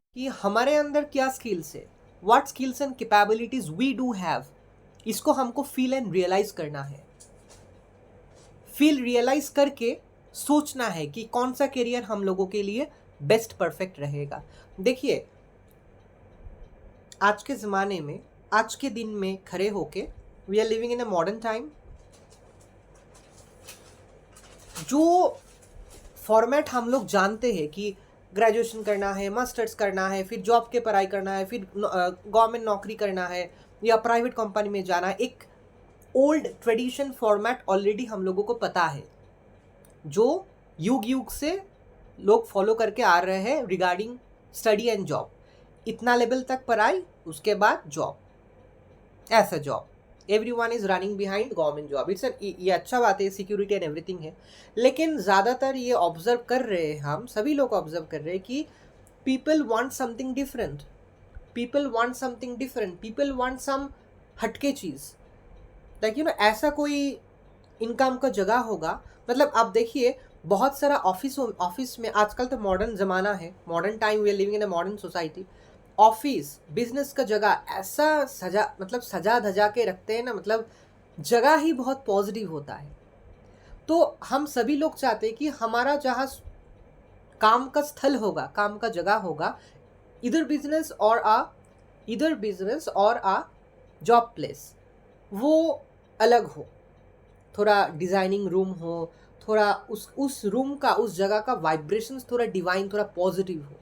है, what skills and capabilities we do have, इसको हमको फील एंड रियलाइज करना है। फील रियलाइज करके सोचना है कि कौन सा करियर हम लोगों के लिए बेस्ट परफेक्ट रहेगा। देखिए, आज के ज़माने में, आज के दिन में खड़े होके, we are living in a modern time. जो फॉर्मेट हम लोग जानते हैं कि ग्रेजुएशन करना है, मास्टर्स करना है, फिर जॉब के पढ़ाई करना है, फिर गवर्नमेंट नौकरी करना है या प्राइवेट कंपनी में जाना है, एक ओल्ड ट्रेडिशन फॉर्मेट ऑलरेडी हम लोगों को पता है, जो युग से लोग फॉलो करके आ रहे हैं रिगार्डिंग स्टडी एंड जॉब। इतना लेवल तक पढ़ाई, उसके बाद जॉब, ऐसा job, everyone is running behind government job. ये अच्छा बात है, सिक्योरिटी एंड एवरीथिंग है, लेकिन ज़्यादातर ये ऑब्जर्व कर रहे हैं, हम सभी लोग ऑब्जर्व कर रहे हैं कि people want something different, people want some हटके चीज़, लाइक यू नो, ऐसा कोई इनकम का जगह होगा। मतलब आप देखिए, बहुत सारा ऑफिस में आजकल तो मॉडर्न ज़माना है, modern time, we are living in a modern society. Office, business का जगह ऐसा सजा धजा के रखते हैं ना, मतलब जगह ही बहुत पॉजिटिव होता है। तो हम सभी लोग चाहते हैं कि हमारा जहाँ काम का स्थल होगा, काम का जगह होगा, इधर बिजनेस और आ जॉब प्लेस, वो अलग हो, थोड़ा डिज़ाइनिंग रूम हो, थोड़ा उस रूम का, उस जगह का वाइब्रेशंस थोड़ा डिवाइन, थोड़ा पॉजिटिव हो,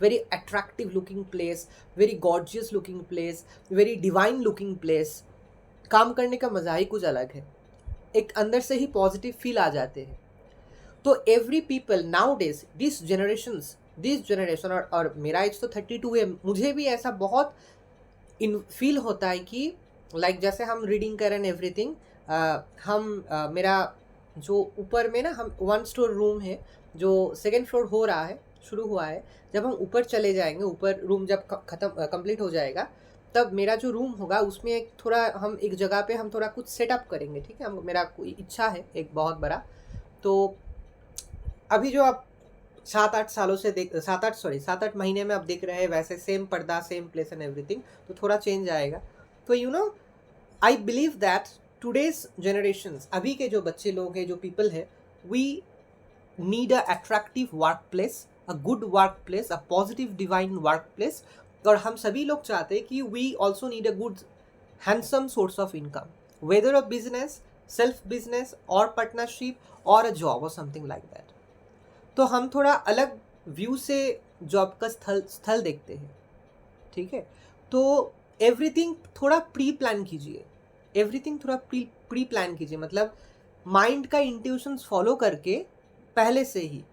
very attractive looking place, very gorgeous looking place, very divine looking place. काम करने का मज़ा ही कुछ अलग है, एक अंदर से ही पॉजिटिव फील आ जाते हैं। तो every people now days, this generation, और मेरा एज तो 32 है, मुझे भी ऐसा बहुत फील होता है कि लाइक जैसे हम रीडिंग करें एवरीथिंग, मेरा जो ऊपर में ना, हम 1 स्टोर रूम है, जो 2nd फ्लोर हो रहा है, शुरू हुआ है। जब हम ऊपर चले जाएंगे, ऊपर रूम जब कंप्लीट हो जाएगा, तब मेरा जो रूम होगा उसमें एक थोड़ा हम एक जगह पे हम थोड़ा कुछ सेटअप करेंगे, ठीक है। मेरा कोई इच्छा है एक बहुत बड़ा। तो अभी जो आप 7-8 महीने में आप देख रहे हैं, वैसे सेम पर्दा, सेम प्लेस एंड एवरीथिंग, तो थोड़ा चेंज आएगा। तो you know, I believe that today's generations, अभी के जो बच्चे लोग हैं, जो पीपल है, we need a attractive work place, a good work place, a positive divine work place. और हम सभी लोग चाहते हैं कि we also need a good handsome source of income, whether a business, self business और पार्टनरशिप और अ जॉब और समथिंग लाइक दैट। तो हम थोड़ा अलग व्यू से जॉब का स्थल देखते हैं, ठीक है। तो एवरीथिंग थोड़ा प्री प्लान कीजिए, मतलब माइंड का इंट्यूशंस फॉलो करके पहले से ही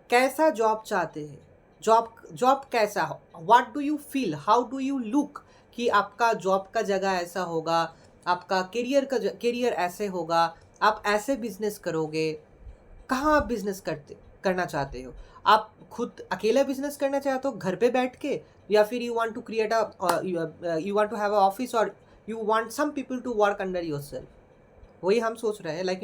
कैसा जॉब चाहते हैं, जॉब कैसा हो, what do you feel, how do you look, कि आपका जॉब का जगह ऐसा होगा, आपका करियर ऐसे होगा, आप ऐसे बिजनेस करोगे। कहाँ आप बिजनेस करना चाहते हो? आप खुद अकेला बिजनेस करना चाहते हो घर पे बैठ के, या फिर you want to create you want to have a office, और you want some people to work under yourself? वही हम सोच रहे हैं। Like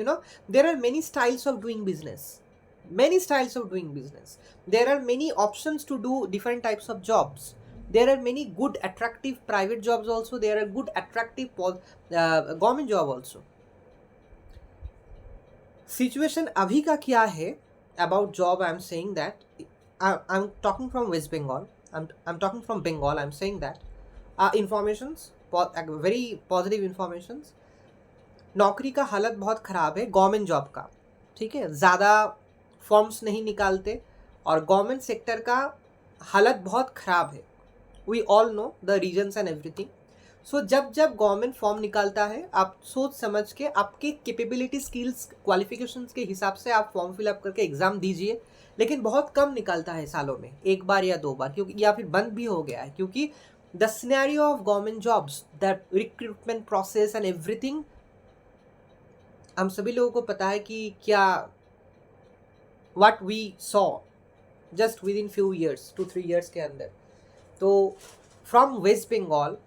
there are many styles of doing business, many styles of doing business. There are many options to do different types of jobs. There are many good attractive private jobs also. There are good attractive government job also. Situation अभी का क्या है about job? I'm saying that I'm talking from West Bengal. I'm talking from Bengal. I'm saying that informations, very positive informations. नौकरी का हालत बहुत ख़राब है गवर्नमेंट जॉब का, ठीक है। ज़्यादा फॉर्म्स नहीं निकालते और गवर्नमेंट सेक्टर का हालत बहुत ख़राब है। We all know the reasons and everything. So जब गवर्नमेंट फॉर्म निकालता है, आप सोच समझ के आपके कैपेबिलिटी, स्किल्स, क्वालिफिकेशंस के हिसाब से आप फॉर्म फिलअप करके एग्ज़ाम दीजिए। लेकिन बहुत कम निकलता है सालों में, एक बार या 2 बार, क्योंकि या फिर बंद भी हो गया है, क्योंकि the scenario of government jobs, the recruitment process and everything, हम सभी लोगों को पता है कि क्या what we saw just within few years, 2-3 years के अंदर। तो from West Bengal,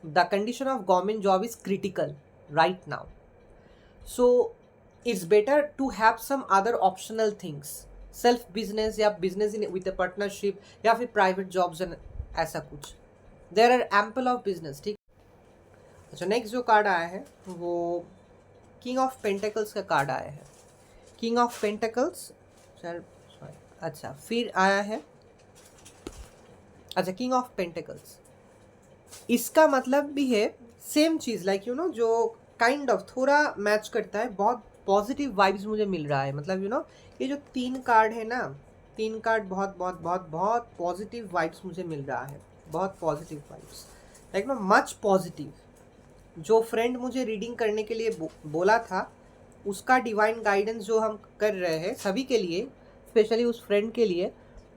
the condition of government job is critical right now. So it's better to have some other optional things, self business या business with a partnership या फिर private jobs and ऐसा कुछ। There are ample of business, ठीक। अच्छा, next जो card आया है वो किंग ऑफ पेंटिकल्स का कार्ड आया है। किंग ऑफ पेंटिकल्स, अच्छा, फिर आया है, अच्छा, किंग ऑफ पेंटिकल्स। इसका मतलब भी है सेम चीज़, लाइक जो काइंड ऑफ थोड़ा मैच करता है। बहुत पॉजिटिव वाइब्स मुझे मिल रहा है। मतलब ये जो 3 कार्ड है ना, 3 कार्ड बहुत बहुत बहुत बहुत पॉजिटिव वाइब्स मुझे मिल रहा है। बहुत positive vibes, like much positive. जो फ्रेंड मुझे रीडिंग करने के लिए बोला था, उसका डिवाइन गाइडेंस जो हम कर रहे हैं सभी के लिए, स्पेशली उस फ्रेंड के लिए,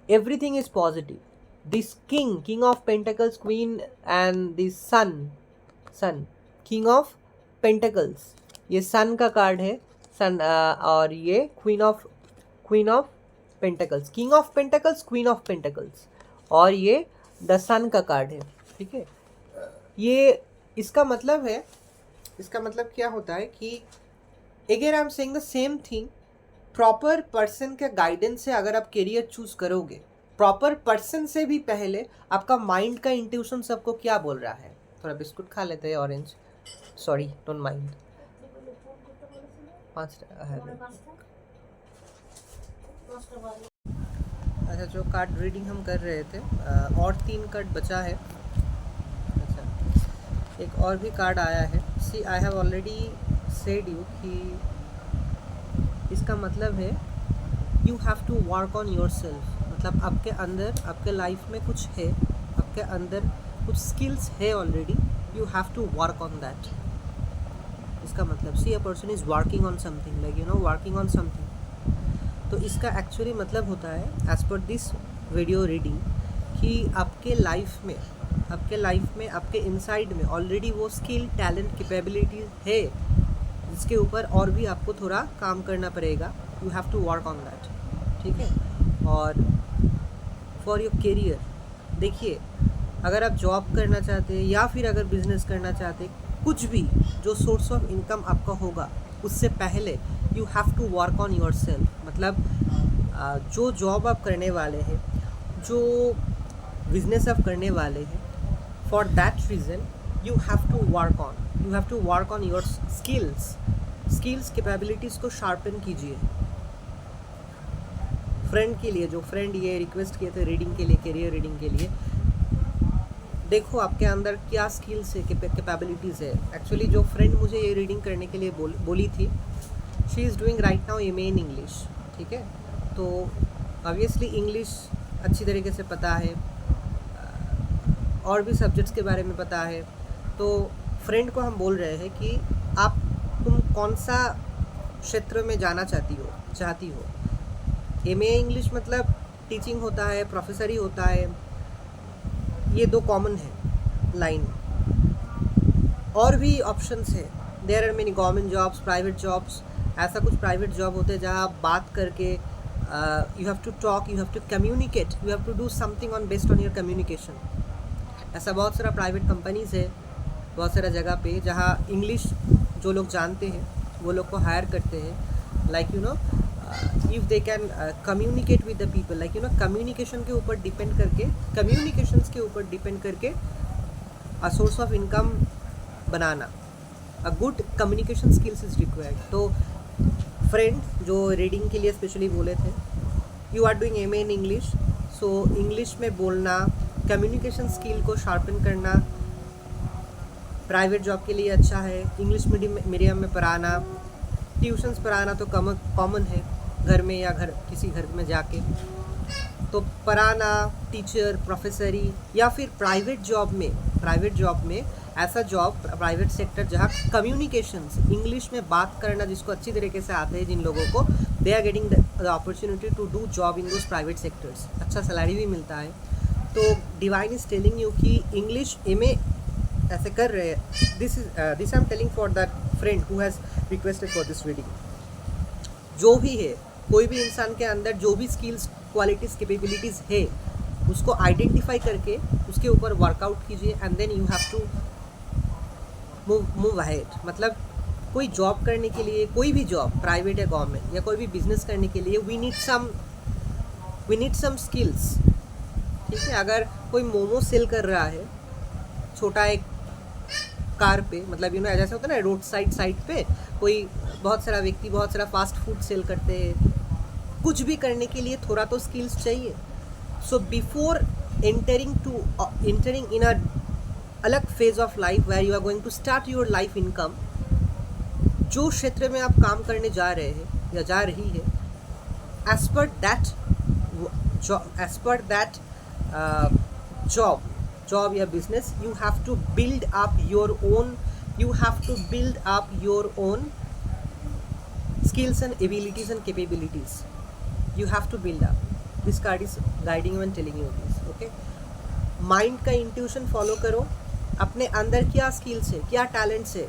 everything is positive. This king of pentacles, queen and this sun, king of pentacles, ये सन का कार्ड है, सन, और ये queen of pentacles, king of pentacles, queen of pentacles, और ये द सन का कार्ड है, ठीक है। ये इसका मतलब है, इसका मतलब क्या होता है कि again I am saying the same thing. Proper person के गाइडेंस से अगर आप करियर चूज करोगे, प्रॉपर पर्सन से भी पहले आपका माइंड का इंट्यूशन सबको क्या बोल रहा है। थोड़ा बिस्कुट खा लेते हैं, ऑरेंज, सॉरी, डोंट माइंड। 5 अच्छा, जो कार्ड रीडिंग हम कर रहे थे, और 3 कार्ड बचा है। अच्छा, एक और भी कार्ड आया है। See, I have already said you कि इसका मतलब है you have to work on yourself. मतलब आपके अंदर, आपके लाइफ में कुछ है, आपके अंदर कुछ स्किल्स है already, you have to work on that. इसका मतलब see a person is working on something, like working on something. तो इसका एक्चुअली मतलब होता है, as per this video reading, कि आपके लाइफ में, आपके इनसाइड में ऑलरेडी वो स्किल, टैलेंट, कैपेबिलिटीज है, जिसके ऊपर और भी आपको थोड़ा काम करना पड़ेगा। You have to work on that, ठीक है। और फॉर योर करियर, देखिए, अगर आप जॉब करना चाहते हैं या फिर अगर बिजनेस करना चाहते हैं, कुछ भी जो सोर्स ऑफ इनकम आपका होगा, उससे पहले you have to work on yourself. मतलब जो जॉब आप करने वाले हैं, जो बिजनेस आप करने वाले हैं, for that reason you have to work on your skills, capabilities को शार्पन कीजिए। फ्रेंड के लिए, जो फ्रेंड ये रिक्वेस्ट किए थे रीडिंग के लिए, करियर रीडिंग के लिए, देखो आपके अंदर क्या स्किल्स है, कैपेबिलिटीज़ है। एक्चुअली जो फ्रेंड मुझे ये रीडिंग करने के लिए बोली थी, she is doing right now MA in English, ठीक है। तो ऑब्वियसली इंग्लिश अच्छी तरीके से पता है, और भी सब्जेक्ट्स के बारे में पता है। तो फ्रेंड को हम बोल रहे हैं कि तुम कौन सा क्षेत्र में जाना चाहती हो। MA इंग्लिश मतलब टीचिंग होता है, प्रोफेसरी होता है, ये 2 कॉमन है लाइन, और भी ऑप्शंस है, there are many government jobs, private jobs. ऐसा कुछ प्राइवेट जॉब होते हैं जहाँ आप बात करके you have to talk, you have to communicate, you have to do something on based on your communication. ऐसा बहुत सारा प्राइवेट कंपनीज है, बहुत सारा जगह पे जहाँ इंग्लिश जो लोग जानते हैं वो लोग को हायर करते हैं, like you know if they can communicate with the people, like you know communication के ऊपर डिपेंड करके, कम्युनिकेशंस के ऊपर डिपेंड करके अ सोर्स ऑफ इनकम बनाना। A good communication skills is required. तो फ्रेंड जो रीडिंग के लिए स्पेशली बोले थे, you are doing MA in English, so English में बोलना, कम्युनिकेशन स्किल को शार्पन करना प्राइवेट जॉब के लिए अच्छा है। इंग्लिश मीडियम में पढ़ाना, ट्यूशन्स पढ़ाना तो कॉमन है घर में या किसी घर में जाके, तो पढ़ाना, टीचर, प्रोफेसरी, या फिर प्राइवेट जॉब में ऐसा जॉब, प्राइवेट सेक्टर जहाँ कम्युनिकेशंस, इंग्लिश में बात करना जिसको अच्छी तरीके से आते हैं जिन लोगों को, they are getting the opportunity to do job in those private sectors. अच्छा सैलरी भी मिलता है। तो डिवाइन इज टेलिंग यू कि इंग्लिश एमए ऐसे कर रहे हैं। This I am telling for that friend who has requested for this reading. जो भी है, कोई भी इंसान के अंदर जो भी स्किल्स, क्वालिटीज़, कैपेबिलिटीज़ है, उसको आइडेंटिफाई करके उसके ऊपर वर्कआउट कीजिए and then you have to move ahead. मतलब कोई जॉब करने के लिए, कोई भी जॉब प्राइवेट या गवर्नमेंट, या कोई भी बिजनेस करने के लिए वी नीड सम स्किल्स। ठीक है, अगर कोई मोमो सेल कर रहा है छोटा एक कार पे, मतलब यू नो जैसे होता है ना रोड साइड पे कोई बहुत सारा व्यक्ति बहुत सारा फास्ट फूड सेल करते हैं, कुछ भी करने के लिए थोड़ा तो स्किल्स चाहिए। So before entering in a अलग phase of life where you are going to start your life income, जो क्षेत्र में आप काम करने जा रहे हैं या जा रही है, एज पर दैट जॉब या business, you have to build up your own skills and abilities and capabilities. You have to build up. This card is guiding you and telling you this. Okay, mind का intuition follow करो। अपने अंदर क्या skills है, क्या talents है,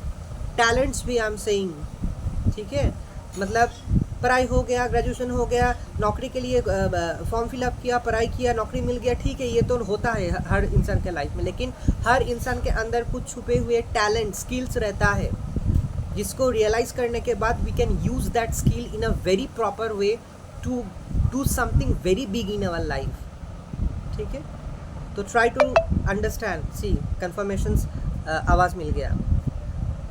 talents भी आई am saying, ठीक है। मतलब पढ़ाई हो गया, ग्रेजुएशन हो गया, नौकरी के लिए फॉर्म फिलअप किया, पढ़ाई किया, नौकरी मिल गया, ठीक है, ये तो होता है हर इंसान के लाइफ में। लेकिन हर इंसान के अंदर कुछ छुपे हुए टैलेंट, स्किल्स रहता है, जिसको रियलाइज़ करने के बाद we can use that skill in a very proper way to do something very big in our life. ठीक है, तो try to understand. See confirmations, आवाज़ मिल गया।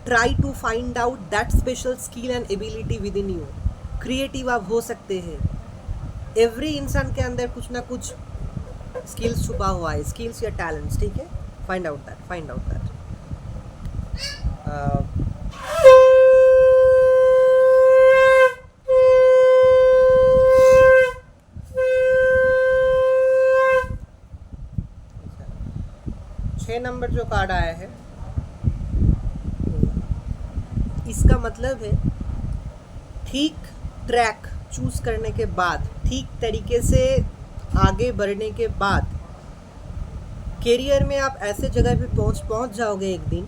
Try to find out that special skill and ability within you. Creative आप हो सकते हैं। एवरी इंसान के अंदर कुछ ना कुछ स्किल्स छुपा हुआ है, स्किल्स या टैलेंट्स। ठीक है, फाइंड आउट दैट। नंबर जो कार्ड आया है, इसका मतलब है ठीक ट्रैक चूज करने के बाद, ठीक तरीके से आगे बढ़ने के बाद करियर में आप ऐसे जगह पे पहुंच जाओगे एक दिन।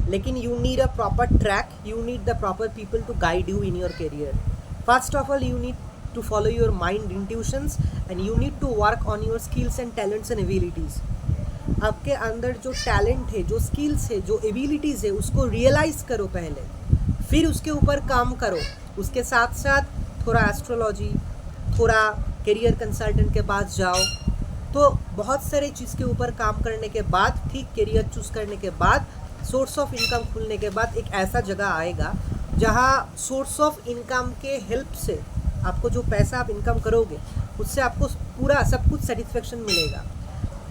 लेकिन you need a proper track, you need the proper people to guide you in your career. First of all you need to follow your mind intuitions and you need to work on your skills and talents and abilities. आपके अंदर जो talent है, जो skills है, जो abilities है, उसको realise करो पहले, फिर उसके ऊपर काम करो। उसके साथ साथ थोड़ा एस्ट्रोलॉजी, थोड़ा करियर कंसल्टेंट के पास जाओ। तो बहुत सारे चीज़ के ऊपर काम करने के बाद, ठीक करियर चूज़ करने के बाद, सोर्स ऑफ इनकम खुलने के बाद एक ऐसा जगह आएगा जहाँ सोर्स ऑफ इनकम के हेल्प से आपको जो पैसा आप इनकम करोगे उससे आपको पूरा सब कुछ सेटिस्फेक्शन मिलेगा।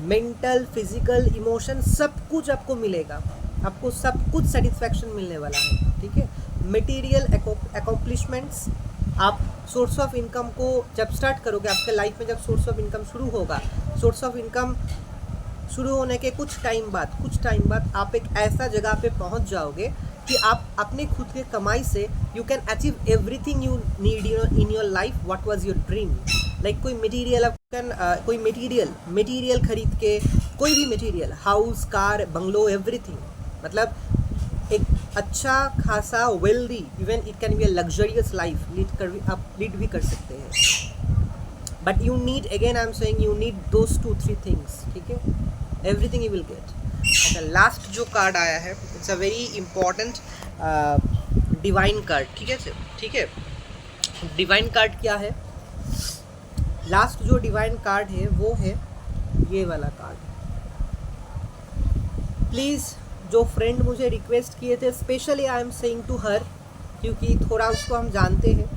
मेंटल, फिजिकल, इमोशन सब कुछ आपको मिलेगा, आपको सब कुछ सेटिस्फैक्शन मिलने वाला है। ठीक है, मटेरियल अकॉम्प्लिशमेंट्स, आप सोर्स ऑफ इनकम को जब स्टार्ट करोगे, आपके लाइफ में जब सोर्स ऑफ इनकम शुरू होगा, सोर्स ऑफ इनकम शुरू होने के कुछ टाइम बाद आप एक ऐसा जगह पे पहुंच जाओगे कि आप अपने खुद के कमाई से you can achieve everything you need in your life. What was your dream? Like कोई मटेरियल कोई मटेरियल खरीद के, कोई भी material, house, car, bungalow, everything, मतलब एक अच्छा खासा wealthy, even it can be a luxurious life lead भी कर सकते हैं। But you need, again I am saying, you need those 2-3 things, ठीक है, एवरीथिंग यू विल गेट। अच्छा, लास्ट जो कार्ड आया है, it's a very important divine card, ठीक है, ठीक है। डिवाइन कार्ड क्या है? लास्ट जो डिवाइन कार्ड है वो है ये वाला कार्ड। प्लीज़, जो फ्रेंड मुझे रिक्वेस्ट किए थे, specially I am saying to her, क्योंकि थोड़ा उसको हम जानते हैं,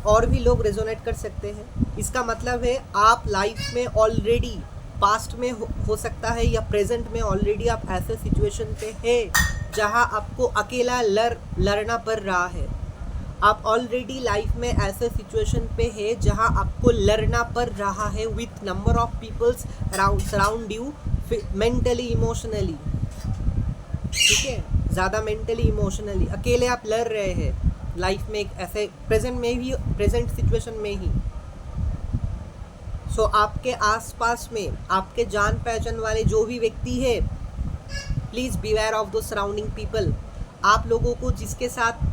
और भी लोग रेजोनेट कर सकते हैं। इसका मतलब है आप लाइफ में ऑलरेडी, पास्ट में हो सकता है या प्रेजेंट में, ऑलरेडी आप ऐसे सिचुएशन पे है जहां आपको अकेला लड़ना पड़ रहा है। आप ऑलरेडी लाइफ में ऐसे सिचुएशन पे है जहां आपको लड़ना पड़ रहा है with number of peoples surround you, mentally emotionally, ठीक है, ज़्यादा मेंटली इमोशनली अकेले आप लड़ रहे हैं लाइफ में, एक ऐसे प्रेजेंट सिचुएशन में ही। सो आपके आसपास में आपके जान पहचान वाले जो भी व्यक्ति है, प्लीज़ बीवेयर ऑफ दो सराउंडिंग पीपल। आप लोगों को जिसके साथ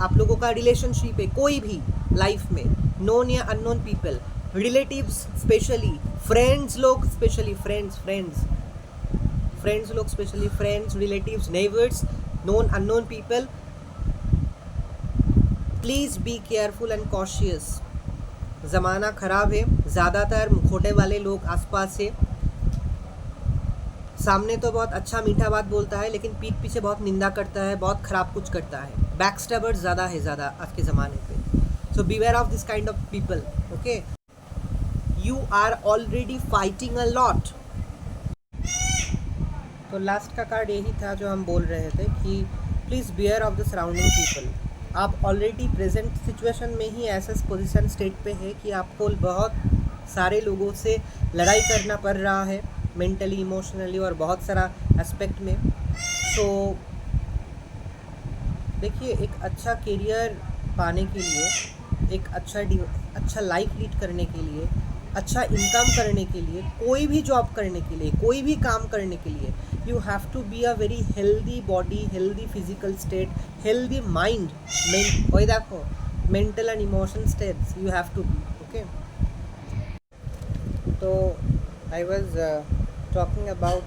आप लोगों का रिलेशनशिप है, कोई भी लाइफ में, नोन या unknown people, relatives specially, friends लोग स्पेशली, फ्रेंड्स लोग specially, friends, relatives, neighbours, known unknown people, please be careful and cautious. ज़माना ख़राब है, ज़्यादातर मुखौटे वाले लोग आसपास है। सामने तो बहुत अच्छा मीठा बात बोलता है, लेकिन पीठ पीछे बहुत निंदा करता है, बहुत ख़राब कुछ करता है। बैकस्टैबर्स ज़्यादा आज के ज़माने पे। So beware of this kind of people, okay. You are already fighting a lot. तो लास्ट का कार्ड यही था जो हम बोल रहे थे कि please bear of the surrounding people. आप ऑलरेडी प्रेजेंट सिचुएशन में ही ऐसे पोजीशन स्टेट पे है कि आपको बहुत सारे लोगों से लड़ाई करना पड़ रहा है, मेंटली, इमोशनली और बहुत सारा एस्पेक्ट में। सो देखिए, एक अच्छा करियर पाने के लिए, एक अच्छा लाइफ लीड करने के लिए, अच्छा इनकम करने के लिए, कोई भी जॉब करने के लिए, कोई भी काम करने के लिए, you have to be a very healthy body, healthy physical state, healthy mind, वही देखो, mental and emotional states you have to be, okay. तो I was talking about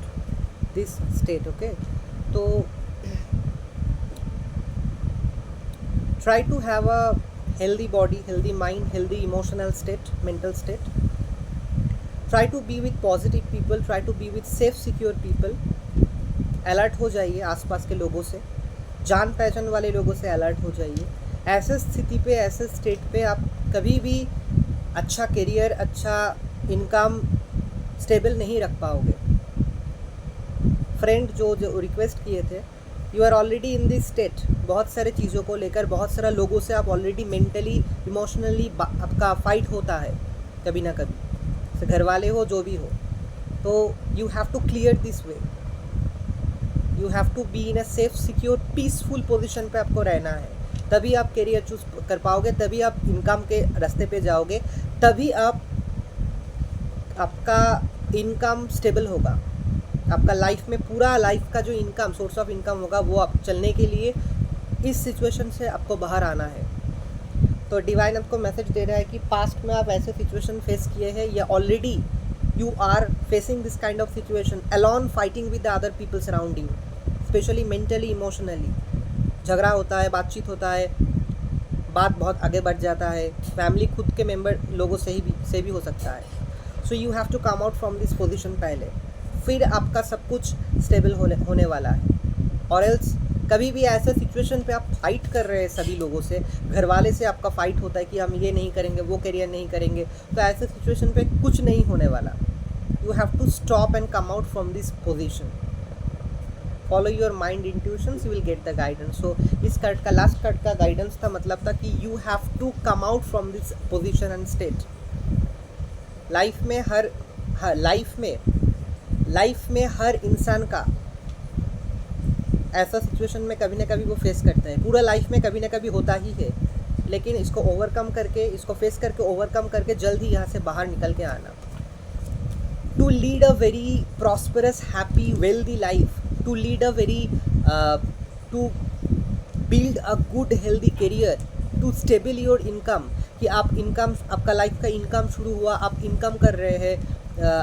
this state, okay. तो try to have a healthy body, healthy mind, healthy emotional state, mental state. Try to be with positive people, try to be with safe, secure people. Alert हो जाइए आसपास के लोगों से, जान पहचान वाले लोगों से अलर्ट हो जाइए। ऐसे स्थिति पे, ऐसे स्टेट पे आप कभी भी अच्छा करियर, अच्छा इनकम स्टेबल नहीं रख पाओगे। फ्रेंड जो रिक्वेस्ट किए थे, you are already in this state. बहुत सारे चीज़ों को लेकर, बहुत सारे लोगों से आप ऑलरेडी मेंटली, इमोशनली आपका फाइट होता है कभी ना कभी, से घर वाले हो, जो भी हो। तो you have to clear this way, you have to be in a safe, secure, peaceful position पे आपको रहना है। तभी आप करियर चूज कर पाओगे, तभी आप इनकम के रास्ते पे जाओगे, तभी आपका इनकम स्टेबल होगा। आपका लाइफ में पूरा लाइफ का जो इनकम, सोर्स ऑफ इनकम होगा, वो आप चलने के लिए इस सिचुएशन से आपको बाहर आना है। तो डिवाइन आपको मैसेज दे रहा है कि पास्ट में आप ऐसे सिचुएशन फेस किए हैं, या already you are facing this kind of situation alone, fighting with the other people surrounding, specially mentally, emotionally. झगड़ा होता है, बातचीत होता है, बात बहुत आगे बढ़ जाता है, फैमिली, खुद के मेंबर लोगों से भी हो सकता है। So you have to come out from this position पहले, फिर आपका सब कुछ स्टेबल होने वाला है। और एल्स कभी भी ऐसे सिचुएशन पे आप फाइट कर रहे हैं सभी लोगों से, घर वाले से आपका फाइट होता है कि हम ये नहीं करेंगे, वो करियर नहीं करेंगे, तो ऐसे सिचुएशन पे कुछ नहीं होने वाला। You have to stop and come out from this position, follow your mind intuitions, you will get the guidance. So इस कार्ड का, लास्ट कार्ड का गाइडेंस का मतलब था कि you have to come out from this position and state. Life में हर इंसान का ऐसा सिचुएशन में कभी ना कभी वो फेस करता है, पूरा लाइफ में कभी ना कभी होता ही है। लेकिन इसको ओवरकम करके, इसको फेस करके, ओवरकम करके जल्द ही यहाँ से बाहर निकल के आना। To lead a very prosperous, happy, wealthy life, to lead a very to build a good healthy career, to stable your income, कि आप इनकम, आपका लाइफ का इनकम शुरू हुआ, आप इनकम कर रहे हैं,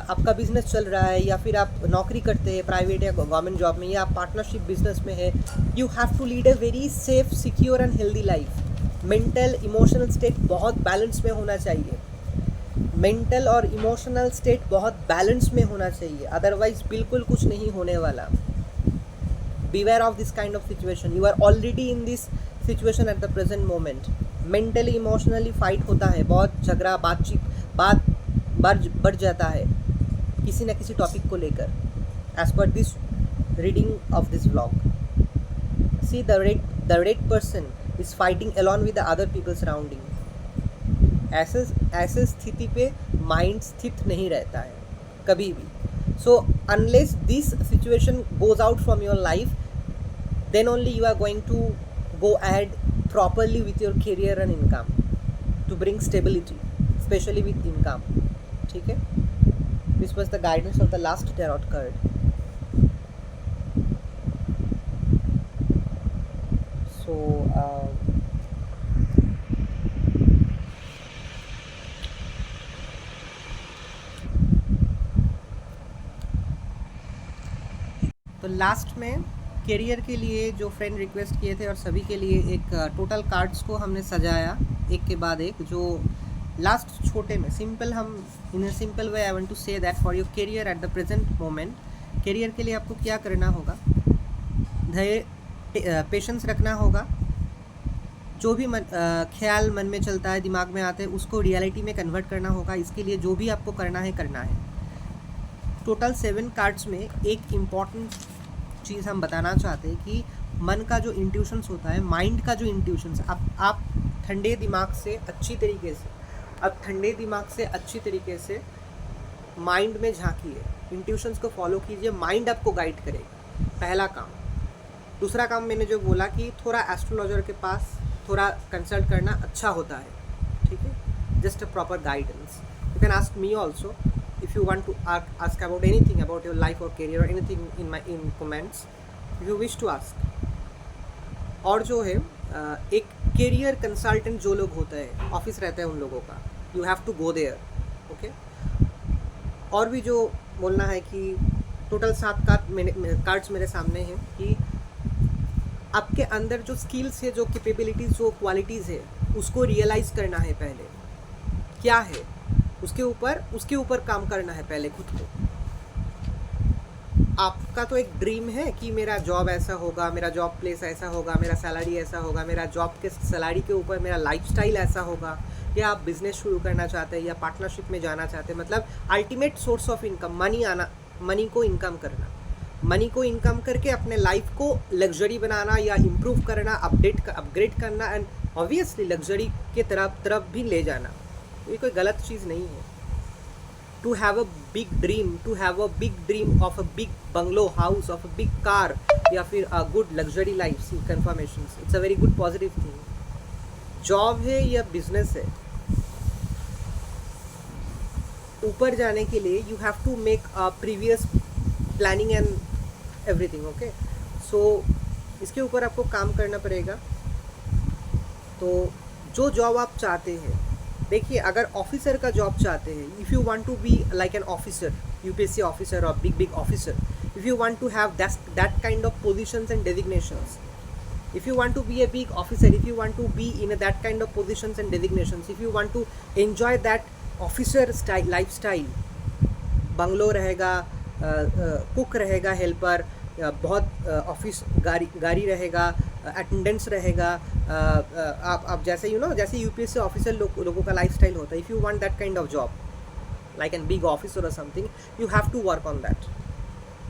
आपका बिजनेस चल रहा है, या फिर आप नौकरी करते हैं प्राइवेट या गवर्नमेंट जॉब में, या आप पार्टनरशिप बिजनेस में है, you have to lead a very safe, secure and healthy life. Mental emotional state बहुत बैलेंस में होना चाहिए, मेंटल और इमोशनल स्टेट बहुत बैलेंस में होना चाहिए, अदरवाइज बिल्कुल कुछ नहीं होने वाला। Beware of this kind of situation. You are already in this situation at the present moment. Mentally, emotionally fight होता है, बहुत झगड़ा, बात बढ़ जाता है किसी न किसी टॉपिक को लेकर, as per this reading of this vlog. See, the red person is fighting along with the other people surrounding. ऐसे स्थिति पे माइंड स्थित नहीं रहता है कभी भी. So unless this situation goes out from your life, then only you are going to go ahead properly with your career and income to bring stability, especially with income. ठीक है? This was the guidance of the last tarot card. So तो last में career के लिए जो friend request किए थे और सभी के लिए एक टोटल कार्ड्स को हमने सजाया एक के बाद एक, जो लास्ट छोटे में सिंपल, हम in a simple way I want to say that for your career at the present moment, career के लिए आपको क्या करना होगा, धैर्य, पेशेंस रखना होगा, जो भी ख्याल मन में चलता है, दिमाग में आते हैं, उसको रियलिटी में कन्वर्ट करना होगा। इसके लिए जो भी आपको करना है। टोटल 7 कार्ड्स में एक इम्पॉर्टेंट चीज़ हम बताना चाहते हैं कि मन का जो इंट्यूशंस होता है, माइंड का जो इंट्यूशंस, आप ठंडे दिमाग से अच्छी तरीके से माइंड में झांकिए, इंट्यूशंस को फॉलो कीजिए, माइंड आपको गाइड करेगा, पहला काम। दूसरा काम मैंने जो बोला कि थोड़ा एस्ट्रोलॉजर के पास थोड़ा कंसल्ट करना अच्छा होता है, ठीक है, just a proper guidance. You can ask me also if you want to ask about anything about your life or career or anything in comments, if you wish to ask. और जो है एक करियर कंसल्टेंट जो लोग होते हैं, office रहता है उन लोगों का, you have to go there, okay. और भी जो बोलना है कि टोटल 7 कार्ड्स मेरे सामने हैं कि आपके अंदर जो स्किल्स है, जो कैपेबिलिटीज़, जो क्वालिटीज़ है, उसको रियलाइज़ करना है पहले, क्या है उसके ऊपर काम करना है पहले खुद को। आपका तो एक ड्रीम है कि मेरा जॉब ऐसा होगा, मेरा जॉब प्लेस ऐसा होगा, मेरा सैलरी ऐसा होगा, मेरा जॉब के सैलरी के ऊपर मेरा लाइफस्टाइल ऐसा होगा, या आप बिजनेस शुरू करना चाहते हैं या पार्टनरशिप में जाना चाहते हैं, मतलब ultimate source of income, money को इनकम करना, मनी को इनकम करके अपने लाइफ को लग्जरी बनाना या इम्प्रूव करना, अपग्रेड करना, एंड ऑब्वियसली लग्जरी के तरफ भी ले जाना। ये कोई गलत चीज़ नहीं है। To have a big dream of a big bungalow house, of a big car, या फिर a good luxury life confirmation, it's a very good positive thing. Job है या बिजनेस है, ऊपर जाने के लिए you have to make a previous planning and everything, okay. So इसके ऊपर आपको काम करना पड़ेगा। तो जो जॉब आप चाहते हैं, देखिए, अगर ऑफिसर का जॉब चाहते हैं, if you want to be like an officer, UPSC officer और big officer, if you want to have that kind of positions and designations, if you want to be a big officer, if you want to be in that kind of positions and designations, if you want to enjoy that officer style lifestyle, bungalow रहेगा, cook रहेगा, helper, बहुत office गाड़ी रहेगा, attendance रहेगा, आप जैसे जैसे UPSC officer लोगों का लाइफस्टाइल होता है। If you want that kind of job like an big officer और something, you have to work on that,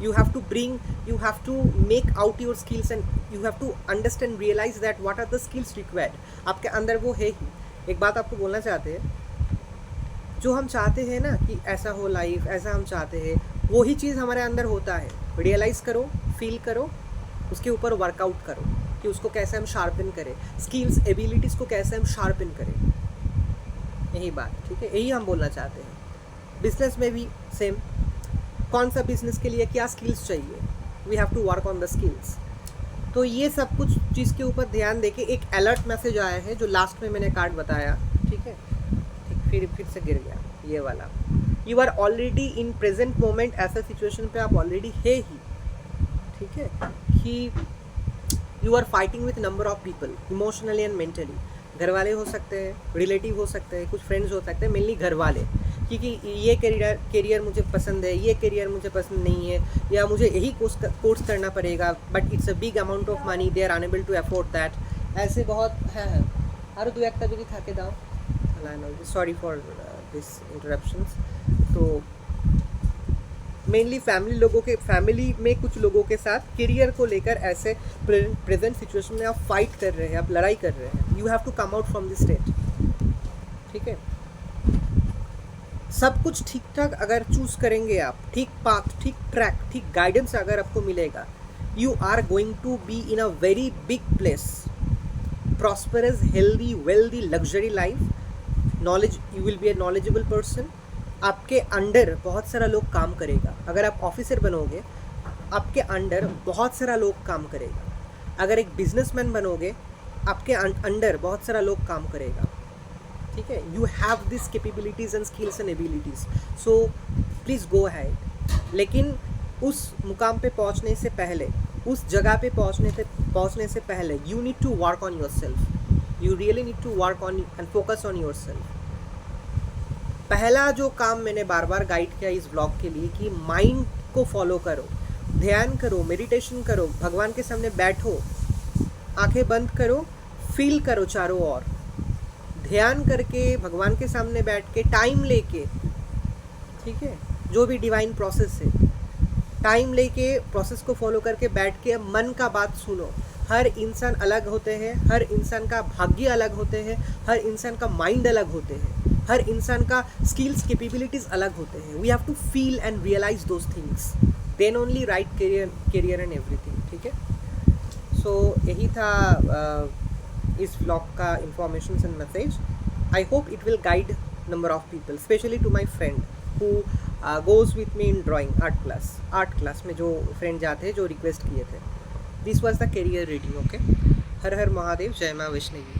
you have to make out your skills and you have to understand, realize that what are the skills required. आपके अंदर वो है ही। एक बात आपको बोलना चाहते हैं, जो हम चाहते हैं ना कि ऐसा हो लाइफ, ऐसा हम चाहते हैं, वही चीज़ हमारे अंदर होता है। रियलाइज़ करो, फील करो, उसके ऊपर वर्कआउट करो कि उसको कैसे हम शार्पन करें, स्किल्स एबिलिटीज़ को कैसे हम शार्पन करें, यही बात, ठीक है, यही हम बोलना चाहते हैं। बिजनेस में भी सेम, कौन सा बिजनेस के लिए क्या स्किल्स चाहिए, we have to work on the skills. तो ये सब कुछ चीज़ के ऊपर ध्यान देके एक अलर्ट मैसेज आया है जो लास्ट में मैंने कार्ड बताया, ठीक है। ठीक, फिर से गिर गया ये वाला। You are already in present moment, ऐसा सिचुएशन पे आप ऑलरेडी है ही, ठीक है, कि you are fighting with number of people emotionally and mentally. घर वाले हो सकते हैं, रिलेटिव हो सकते हैं, कुछ फ्रेंड्स हो सकते हैं, मेनली घर वाले, क्योंकि ये करियर मुझे पसंद है, ये करियर मुझे पसंद नहीं है, या मुझे यही कोर्स करना पड़ेगा, but it's a big amount of money, they are unable to afford that. ऐसे बहुत हैं। और दो একটা যদি থাকে দাও, सॉरी फॉर दिस इंटरप्शंस। तो मेनली फैमिली में कुछ लोगों के साथ करियर को लेकर ऐसे प्रेजेंट सिचुएशन में आप फाइट कर रहे हैं, आप लड़ाई कर रहे हैं। You have to come out from this state, ठीक है। सब कुछ ठीक ठाक अगर चूज करेंगे आप, ठीक पाथ, ठीक ट्रैक, ठीक गाइडेंस अगर आपको मिलेगा, you are going to be in a very big place, prosperous, healthy, wealthy, luxury life. Knowledge, you will be a knowledgeable person. आपके अंडर बहुत सारा लोग काम करेगा। अगर आप ऑफिसर बनोगे, आपके अंडर बहुत सारा लोग काम करेगा। अगर एक बिजनेसमैन बनोगे, आपके अंडर बहुत सारा लोग काम करेगा, ठीक है। You have this capabilities and skills and abilities, so please go ahead. लेकिन उस मुकाम पे पहुंचने से पहले, उस जगह पे पहुंचने से पहले, you need to work on yourself. You really need to work on and focus on yourself. पहला जो काम मैंने बार बार गाइड किया इस ब्लॉग के लिए कि माइंड को फॉलो करो, ध्यान करो, मेडिटेशन करो, भगवान के सामने बैठो, आंखें बंद करो, फील करो चारों ओर, ध्यान करके भगवान के सामने बैठ के टाइम लेके, ठीक है, जो भी डिवाइन प्रोसेस है, टाइम लेके प्रोसेस को फॉलो करके बैठ के मन का बात सुनो। हर इंसान अलग होते हैं, हर इंसान का भाग्य अलग होते हैं, हर इंसान का माइंड अलग होते हैं, हर इंसान का स्किल्स कैपेबिलिटीज़ अलग होते हैं। We have to feel and realise those things, then only right career and everything, ठीक है। सो यही था इस ब्लॉग का information and message. I hope it will guide number of people, specially to my friend who goes with me in drawing art class में जो friend जाते हैं, जो रिक्वेस्ट किए थे। This was the career reading, okay. Har Har Mahadev, जय माँ वैष्णवी।